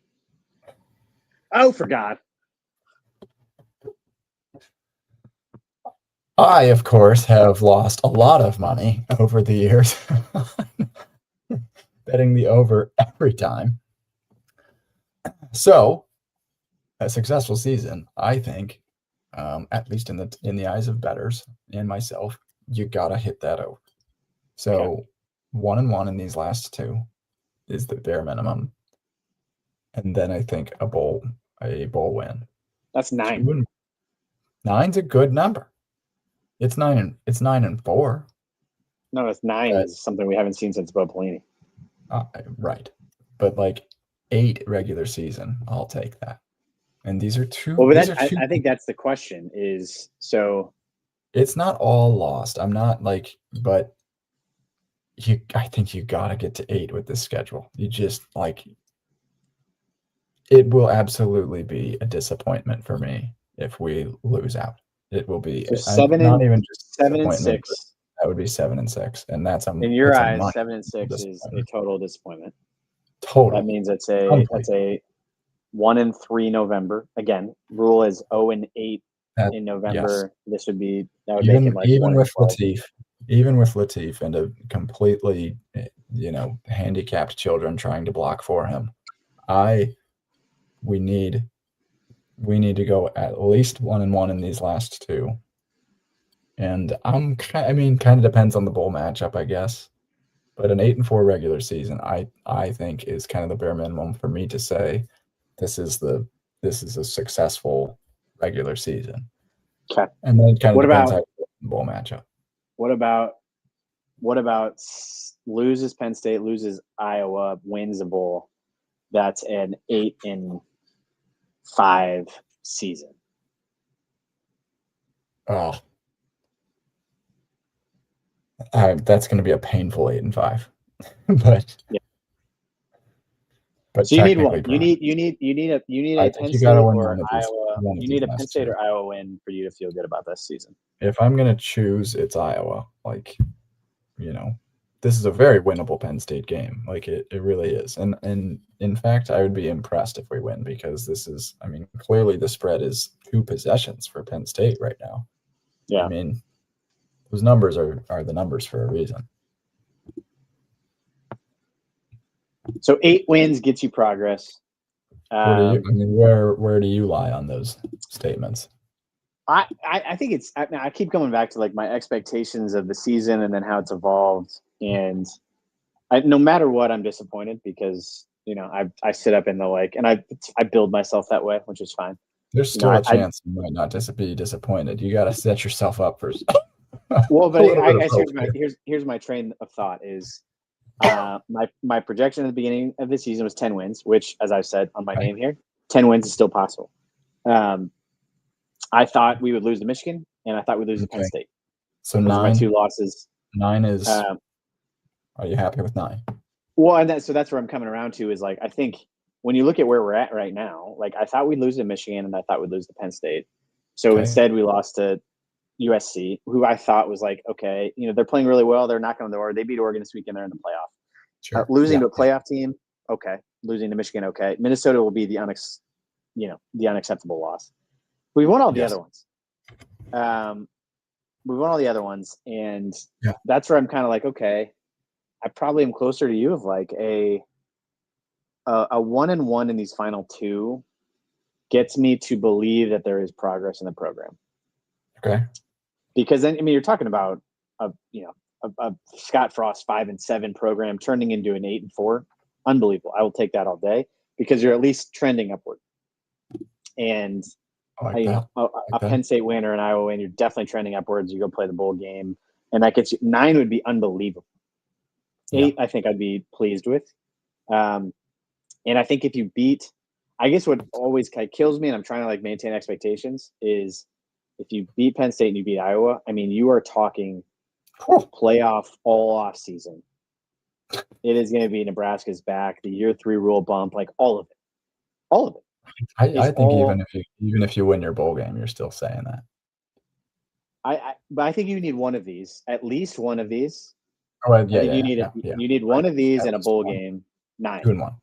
Oh, for God. I, of course, have lost a lot of money over the years betting the over every time. So, a successful season, I think, at least in the eyes of bettors and myself, you gotta hit that over. So, 1-1 in these last 2 is the bare minimum, and then I think a bowl win. That's 9. 9's a good number. It's 9-4. No, it's 9 is something we haven't seen since Bo Pelini. Right, but like 8 regular season, I'll take that. And these are 2. Well, but I think that's the question. Is so. It's not all lost. I'm not like, but I think you gotta get to 8 with this schedule. You just like. It will absolutely be a disappointment for me if we lose out. It will be so not even just 7-6. That would be 7-6, and that's in your eyes. 7-6 is a total disappointment. Total. That means it's a 1-3 November. Again, Rhule is 0-8 in November. Yes. This would be make him like even with Lateef. Even with Lateef and a completely handicapped children trying to block for him, we need to go at least 1-1 in these last 2. And kind of depends on the bowl matchup, I guess. But an 8-4 regular season, I think is kind of the bare minimum for me to say this is a successful regular season. Okay. And then it kind of depends on the bowl matchup. What about loses Penn State, loses Iowa, wins a bowl? That's an 8-5 season. Oh, that's going to be a painful 8-5, but yeah. But so you need one. You need a Penn State or Iowa. You need a Penn State or Iowa win for you to feel good about this season. If I'm going to choose, it's Iowa. This is a very winnable Penn State game. It really is. And in fact, I would be impressed if we win because clearly the spread is 2 possessions for Penn State right now. Yeah. Those numbers are the numbers for a reason. So 8 wins gets you progress. Where do you lie on those statements? I think it's. I keep coming back to my expectations of the season and then how it's evolved. And no matter what, I'm disappointed because I sit up in the and I build myself that way, which is fine. There's still a chance you might not be disappointed. You got to set yourself up for. Well, but here's my train of thought is my projection at the beginning of the season was 10 wins, which, as I've said on my name here, 10 wins is still possible. I thought we would lose to Michigan, and I thought we'd lose to Penn State. So those 9. Are my 2 losses. 9 is. Are you happy with 9? Well, and that's where I'm coming around to is I think when you look at where we're at right now, I thought we'd lose to Michigan, and I thought we'd lose to Penn State. So instead, we lost to USC, who I thought was like, okay, they're playing really well. They're knocking on the door. They beat Oregon this weekend. They're in the playoff. Sure. Losing to a playoff team, okay. Losing to Michigan, okay. Minnesota will be the unacceptable loss. We won all the other ones. We won all the other ones, and that's where I'm kind of like, okay, I probably am closer to you of like a 1-1 in these final two gets me to believe that there is progress in the program. Okay. Because then, you're talking about a Scott Frost 5-7 program turning into an 8-4. Unbelievable. I will take that all day because you're at least trending upward. And a Penn State win or an Iowa win, you're definitely trending upwards. You go play the bowl game, and that gets you 9 would be unbelievable. 8, I think I'd be pleased with. And I think if you beat, I guess what always kind of kills me, and I'm trying to like maintain expectations, is if you beat Penn State and you beat Iowa, you are talking playoff all off season. It is going to be Nebraska's back, the year 3 Rhule bump, like all of it. I think even if you win your bowl game, you're still saying that. But I think you need one of these, at least one of these. Oh, You need one of these in a bowl game. 9. 2-1. Yeah.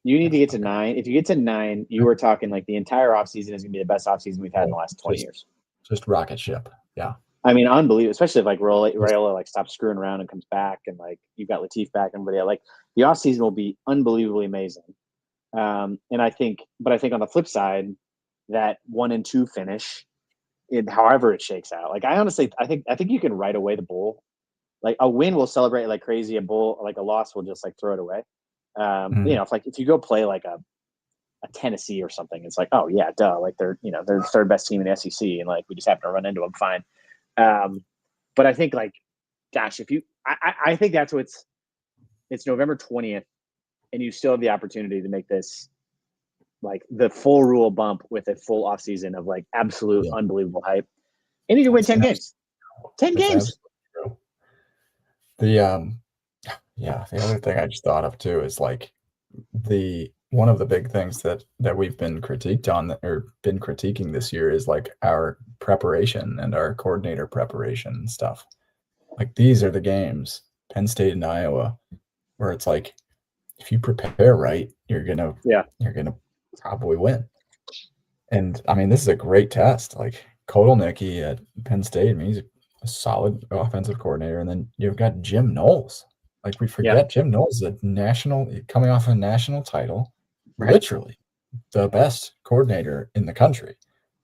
You need to get to 9. If you get to 9, you are talking like the entire offseason is going to be the best offseason we've had in the last 20 years. Just rocket ship. Yeah. Unbelievable, especially if like Rhule like stops screwing around and comes back, and like you've got Lateef back and everybody else. Like the offseason will be unbelievably amazing. And I think on the flip side, that 1-2 finish, however it shakes out, like I think you can write away the bowl. Like a win will celebrate like crazy, a bowl like a loss will just like throw it away. If you go play like a Tennessee or something, it's like, oh yeah, duh, like they're the third best team in the SEC, and like we just happen to run into them, fine. But I think like, gosh, I think that's it's November 20th, and you still have the opportunity to make this like the full Rhule bump with a full off season of like absolute unbelievable hype, and you can win 10 games. 10 games. The other thing I just thought of too is like one of the big things that we've been critiquing this year is like our preparation and our coordinator preparation and stuff. Like these are the games, Penn State and Iowa, where it's like if you prepare right, you're gonna probably win. And this is a great test. Like Kotelnicki at Penn State, he's a solid offensive coordinator, and then you've got Jim Knowles. Like we forget Jim Knowles is coming off a national title, literally the best coordinator in the country.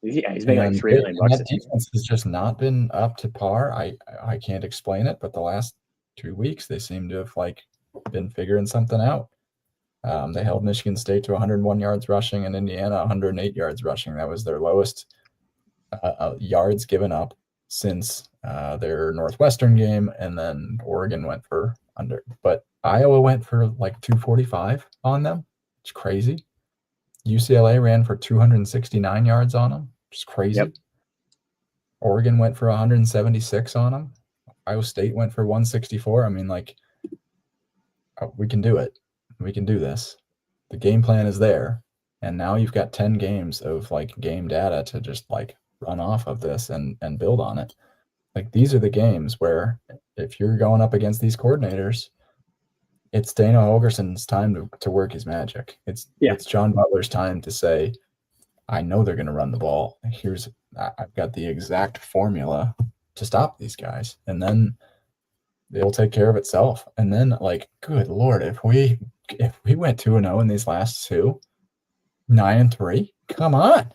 Yeah, he's making like $3 million. That defense has just not been up to par. I can't explain it, but the last 2 weeks they seem to have like been figuring something out. They held Michigan State to 101 yards rushing and Indiana 108 yards rushing. That was their lowest yards given up since their Northwestern game, and then Oregon went for under. But Iowa went for like 245 on them. It's crazy. UCLA ran for 269 yards on them. It's crazy. Yep. Oregon went for 176 on them. Iowa State went for 164. We can do it. We can do this. The game plan is there. And now you've got 10 games of like game data to just like run off of this and build on it. Like these are the games where if you're going up against these coordinators, it's Dana Holgerson's time to work his magic. It's John Butler's time to say, I know they're going to run the ball. I've got the exact formula to stop these guys. And then it'll take care of itself. And then like, good Lord, if we went 2-0 in these last two, 9-3, come on.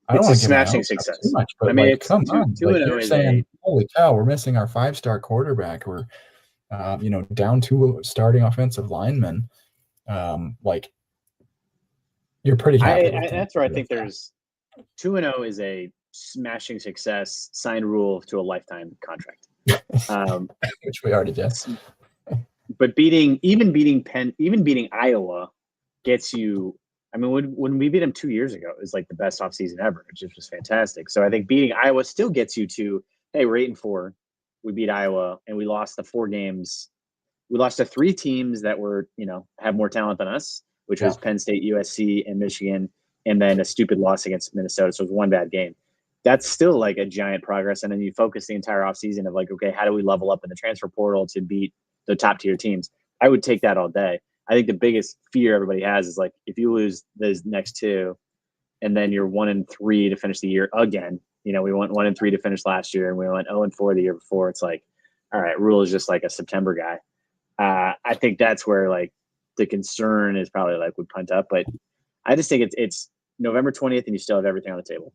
I don't want to smashing success. Too much, but it's come on. You're saying, holy cow, we're missing our 5-star quarterback. We're, down 2 starting offensive linemen. You're pretty happy. That's where I think there's 2-0 is a smashing success. Sign Rhule to a lifetime contract, which we already did. But beating Iowa gets you. When we beat them 2 years ago, it was like the best offseason ever. It just was fantastic. So I think beating Iowa still gets you to, hey, we're 8-4. We beat Iowa, and we lost the 4 games. We lost to 3 teams that were, have more talent than us, which was Penn State, USC, and Michigan, and then a stupid loss against Minnesota. So it was one bad game. that's still like a giant progress. And then you focus the entire offseason of like, okay, how do we level up in the transfer portal to beat the top tier teams? I would take that all day. I think the biggest fear everybody has is like, if you lose those next two and then you're 1-3 to finish the year again, you know, we went 1-3 to finish last year and we went 0-4 the year before. It's like, all right, Rhule is just like a September guy. I think that's where like the concern is probably like would punt up, but I just think it's November 20th and you still have everything on the table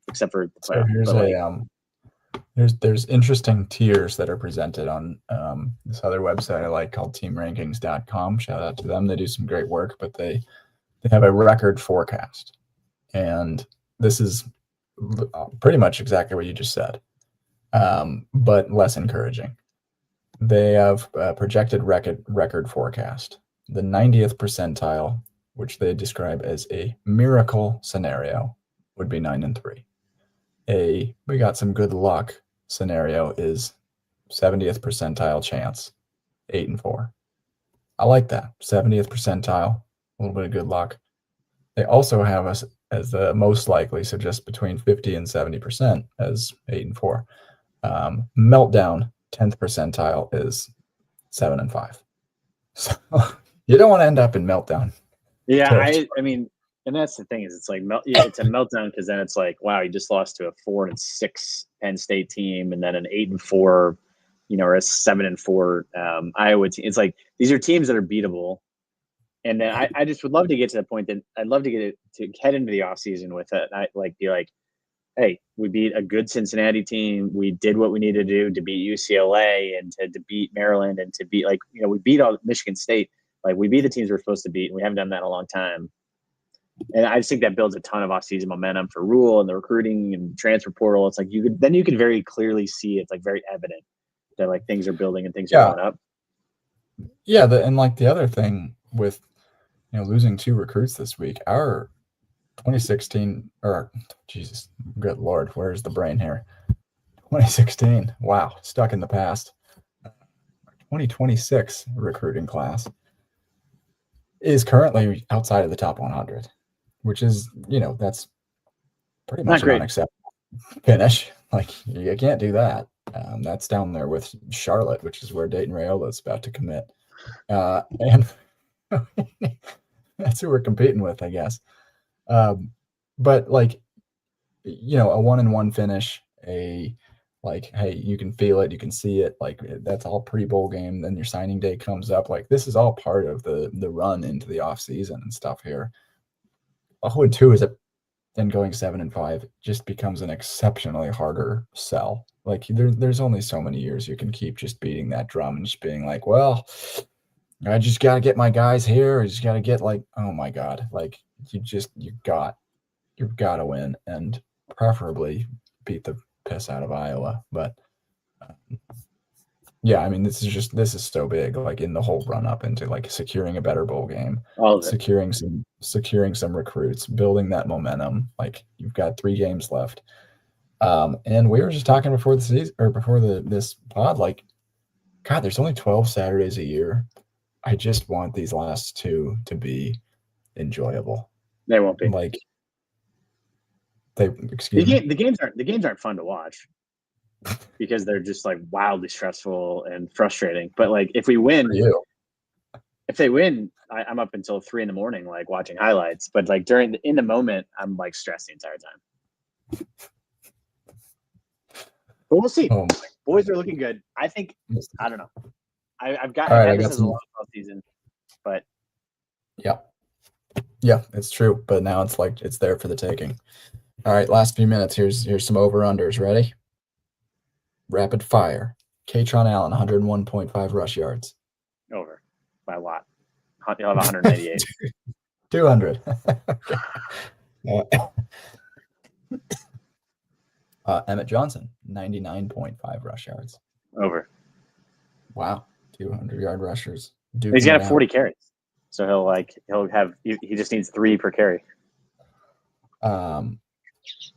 except for the playoff. So here's there's interesting tiers that are presented on this other website I like called teamrankings.com. Shout out to them. They do some great work, but they have a record forecast. And this is pretty much exactly what you just said, but less encouraging. They have a projected record forecast. The 90th percentile, which they describe as a miracle scenario, would be 9-3. We got some good luck scenario is 70th percentile chance, 8-4. I like that. 70th percentile, a little bit of good luck. They also have us as the most likely, so just between 50 and 70% as 8-4. Meltdown, 10th percentile is 7-5. So you don't want to end up in meltdown. Yeah, I mean, and that's the thing is it's like it's a meltdown because then it's like, wow, you just lost to a 4-6 Penn State team and then an 8-4, you know, or a 7-4 Iowa team. It's like these are teams that are beatable. And then I just would love to get to the point that I'd love to get it to head into the offseason with it. I like be like, hey, we beat a good Cincinnati team. We did what we needed to do to beat UCLA and to beat Maryland and to beat, like, you know, we beat all Michigan State. Like, we beat the teams we're supposed to beat, and we haven't done that in a long time. And I just think that builds a ton of offseason momentum for Rhule and the recruiting and transfer portal. It's like you could very clearly see it's like very evident that like things are building and things are going up. Yeah, and like the other thing with, you know, losing 2 recruits this week, our 2016 or Jesus, good Lord, where's the brain here? 2016, wow, stuck in the past. 2026 recruiting class is currently outside of the top 100, which is, you know, that's pretty much an unacceptable finish. Like, you can't do that. That's down there with Charlotte, which is where Dayton Raiola is about to commit. And that's who we're competing with, I guess. But like, you know, a 1-1 finish, like, hey, you can feel it, you can see it, like that's all pre-bowl game. Then your signing day comes up. Like, this is all part of the run into the off season and stuff here. 0-2 is then going 7-5 just becomes an exceptionally harder sell. Like, there's only so many years you can keep just beating that drum and just being like, well, I just got to get my guys here. I just got to get, like, oh my God, like you've got to win and preferably beat the piss out of Iowa. But yeah, I mean, this is so big, like in the whole run up into like securing a better bowl game, securing some recruits, building that momentum. Like, you've got 3 games left. And we were just talking before the season or before this pod, like, God, there's only 12 Saturdays a year. I just want these last 2 to be enjoyable. They won't be. Like, the games aren't fun to watch because they're just like wildly stressful and frustrating. But like, if they win, I'm up until 3 a.m, like watching highlights. But like in the moment, I'm like stressed the entire time. But we'll see. Boys are looking good. I think. I don't know. I've got this as a long season, but yeah, it's true. But now it's like it's there for the taking. All right, last few minutes. Here's some over-unders. Ready? Rapid fire. Katron Allen, 101.5 rush yards. Over by a lot. He'll have 188. 200. Emmett Johnson, 99.5 rush yards. Over. Wow, 200-yard rushers. He's got 40 carries, so he'll have. He just needs 3 per carry.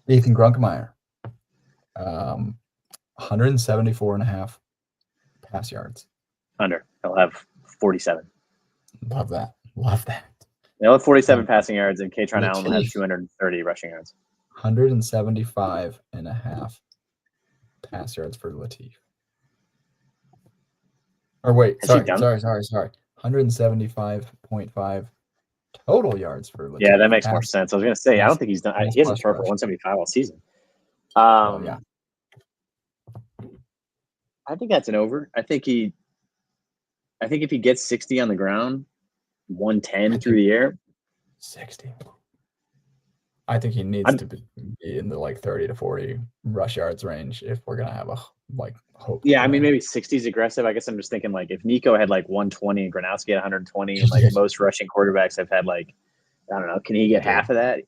Ethan Grunkemeyer, 174.5 pass yards. Under. He'll have 47. Love that. He'll have 47 passing yards, and Katron Allen will have 230 rushing yards. 175.5 pass yards for Lateef. Or wait, Has he sorry. done? 175.5 total yards for Lateef. Yeah, that makes more sense. I was going to say, I don't think he's done. He hasn't thrown for 175 all season. Well, yeah. I think that's an over. I think if he gets 60 on the ground, 110 through the air. 60. I think he needs to be in the like 30 to 40 rush yards range if we're gonna have a hope. Yeah, I mean maybe 60 is aggressive. I guess I'm just thinking like if Nico had like 120 and Gronowski had 120, and like most rushing quarterbacks have had like, I don't know, can he get half of that?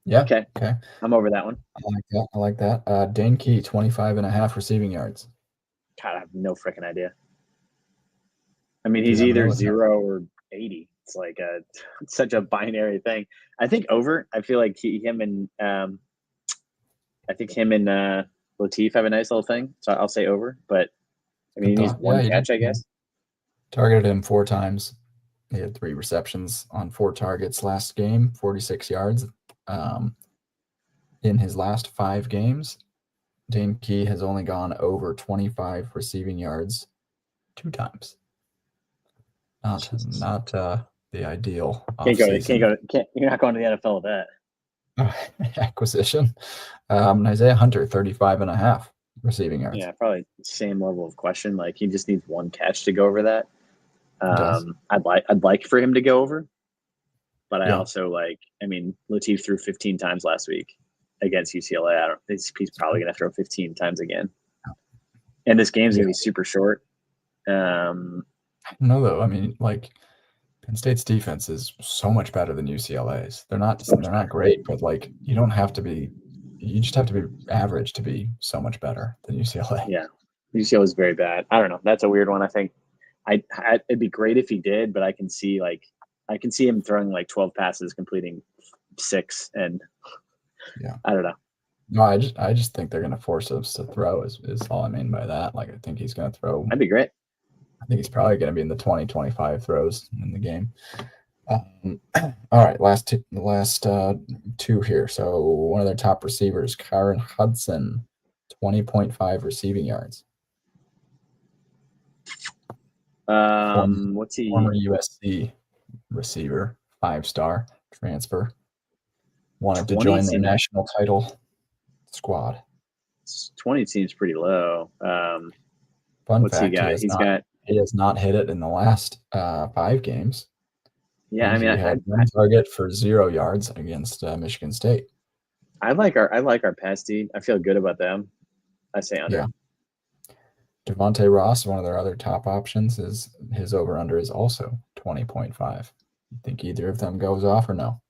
Yeah. Okay. I'm over that one. I like that. Dane Key, 25.5 receiving yards. God, I have no freaking idea. I mean, he's either 0 or 80. It's like it's such a binary thing. I think over. I feel like him and Lateef have a nice little thing. So I'll say over. But I mean, he needs one catch, I guess. Targeted him 4 times. He had 3 receptions on 4 targets last game, 46 yards. In his last 5 games, Dane Key has only gone over 25 receiving yards 2 times. Not the ideal. You're not going to the NFL with that. Acquisition. Isaiah Hunter, 35.5 receiving yards. Yeah, probably same level of question. Like he just needs one catch to go over that. I'd like for him to go over, but I also Lateef threw 15 times llast week against UCLA. He's probably gonna throw 15 times again. And this game's gonna be super short. No, though. I mean, like Penn State's defense is so much better than UCLA's. They're not great, but like you just have to be average to be so much better than UCLA. Yeah, UCLA is very bad. I don't know. That's a weird one. I think it'd be great if he did, but I can see him throwing like 12 passes, completing 6, and I don't know. No, I just think they're gonna force us to throw. Is all I mean by that. Like I think he's gonna throw. That'd be great. I think he's probably going to be in the 20-25 throws in the game. All right, last 2 here. So one of their top receivers, Kyron Hudson, 20.5 receiving yards. What's he? Former USC receiver, 5-star transfer. Wanted to join their national title squad. 20 seems pretty low. What's fact, he has not hit it in the last 5 games. Yeah, and I mean, he had 1 target for 0 yards against Michigan State. I like our pass D. I feel good about them. I say under. Yeah. Devontae Ross, one of their other top options, is his over/under is also 20.5. You think either of them goes off or no?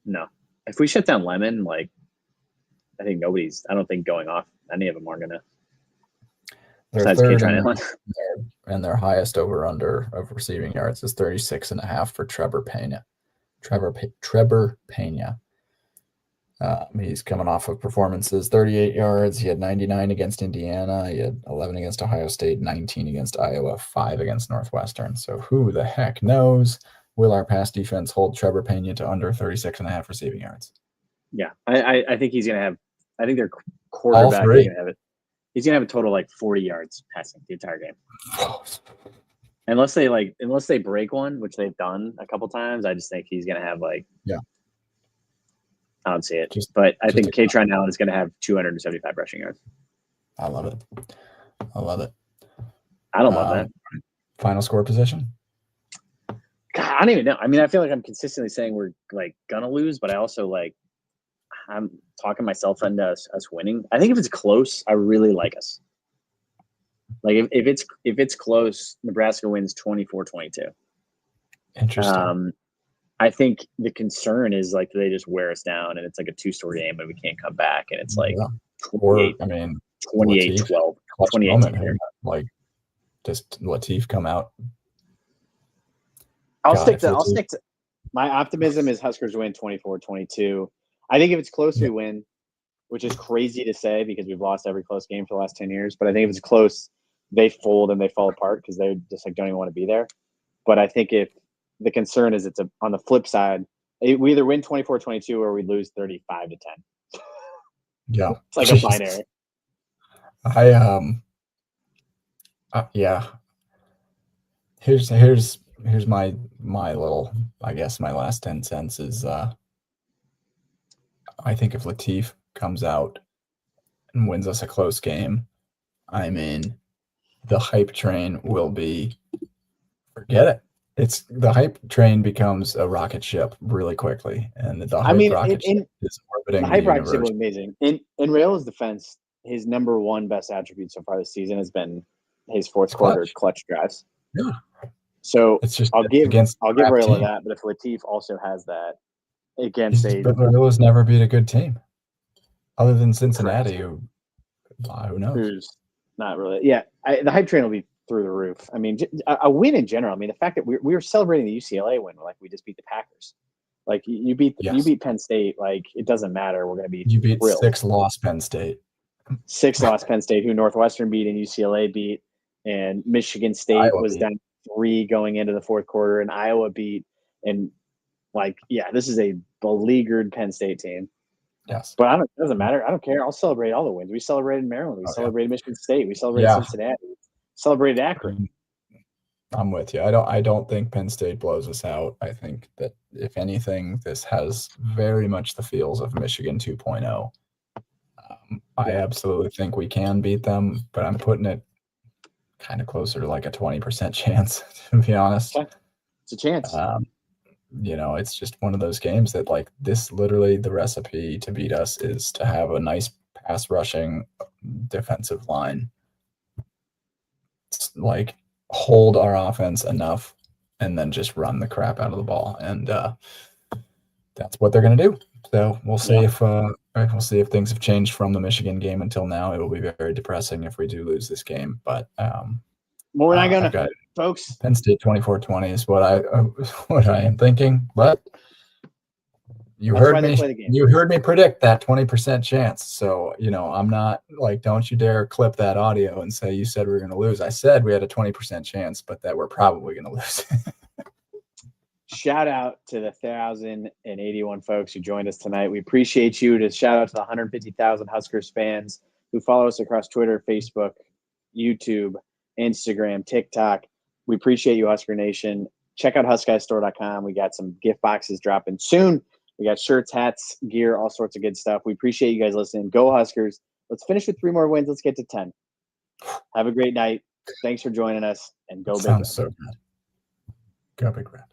No. If we shut down Lemon, I don't think going off any of them are gonna. Their third and their highest over/under of receiving yards is 36.5 for Trevor Pena. Trevor Pena. He's coming off of performances, 38 yards. He had 99 against Indiana. He had 11 against Ohio State, 19 against Iowa, 5 against Northwestern. So who the heck knows? Will our pass defense hold Trevor Pena to under 36.5 receiving yards? Yeah, I think he's going to have – I think their quarterback is going to have it. He's going to have a total like 40 yards passing the entire game. Unless they break one, which they've done a couple times, I just think he's going to have I don't see it. But I think Kaytron Allen is going to have 275 rushing yards. I love it. I don't love that. Final score position? God, I don't even know. I mean, I feel like I'm consistently saying we're gonna lose, but I also I'm talking myself into us winning. I think if it's close, I really like us. If it's close, Nebraska wins 24-22. Interesting. I think the concern is they just wear us down and it's like a 2-story game and we can't come back and it's 28-12, 28-10. Just Lateef come out. I'll stick to my optimism is Huskers win 24-22. I think if it's close, we win, which is crazy to say because we've lost every close game for the last 10 years. But I think if it's close, they fold and they fall apart because they just don't even want to be there. But I think if the concern is on the flip side, We either win 24-22 or we lose 35-10. Yeah. It's like a binary. Yeah. Here's my little, I guess my last 10 cents is I think if Lateef comes out and wins us a close game, I mean, the hype train will be, forget it. The hype train becomes a rocket ship really quickly, and the hype rocket ship is orbiting the hype rocket universe. ship was amazing. In Rhule's defense, his number one best attribute so far this season has been his fourth quarter clutch drives. Yeah. So it's just I'll give Rhule team. that, but if Lateef also has that against but Rhule's never beat a good team, other than Cincinnati, who knows? Who's not really? Yeah, the hype train will be through the roof. I mean, a win in general. I mean, the fact that we were celebrating the UCLA win, like we just beat the Packers. Like you beat Penn State. Like it doesn't matter. We're going to be you beat 6-loss Penn State. 6-loss Penn State, who Northwestern beat and UCLA beat, and Michigan State Iowa was down 3 going into the fourth quarter, and Iowa beat. And this is a beleaguered Penn State team. Yes, but it doesn't matter. I don't care. I'll celebrate all the wins. We celebrated Maryland. We celebrated Michigan State. We celebrated Cincinnati. We celebrated Akron. I'm with you. I don't think Penn State blows us out. I think that if anything, this has very much the feels of Michigan 2.0. I absolutely think we can beat them, but I'm putting it kind of closer to like a 20% chance, to be honest. Okay. It's a chance. It's just one of those games that like this, literally the recipe to beat us is to have a nice pass rushing defensive line. It's like hold our offense enough and then just run the crap out of the ball. And that's what they're going to do. So we'll see if things have changed from the Michigan game until now. It will be very depressing if we do lose this game, but we're not going to, folks. Penn State 24-20 is what I am thinking, but you heard me predict that 20% chance. So, I'm not like, don't you dare clip that audio and say you said we were going to lose. I said we had a 20% chance, but that we're probably going to lose. Shout out to the 1,081 folks who joined us tonight. We appreciate you. Shout out to the 150,000 Huskers fans who follow us across Twitter, Facebook, YouTube, Instagram, TikTok. We appreciate you, Husker Nation. Check out HuskGuysStore.com. We got some gift boxes dropping soon. We got shirts, hats, gear, all sorts of good stuff. We appreciate you guys listening. Go Huskers. Let's finish with 3 more wins. Let's get to 10. Have a great night. Thanks for joining us, and go Big Red. Sounds so good. Go Big Red.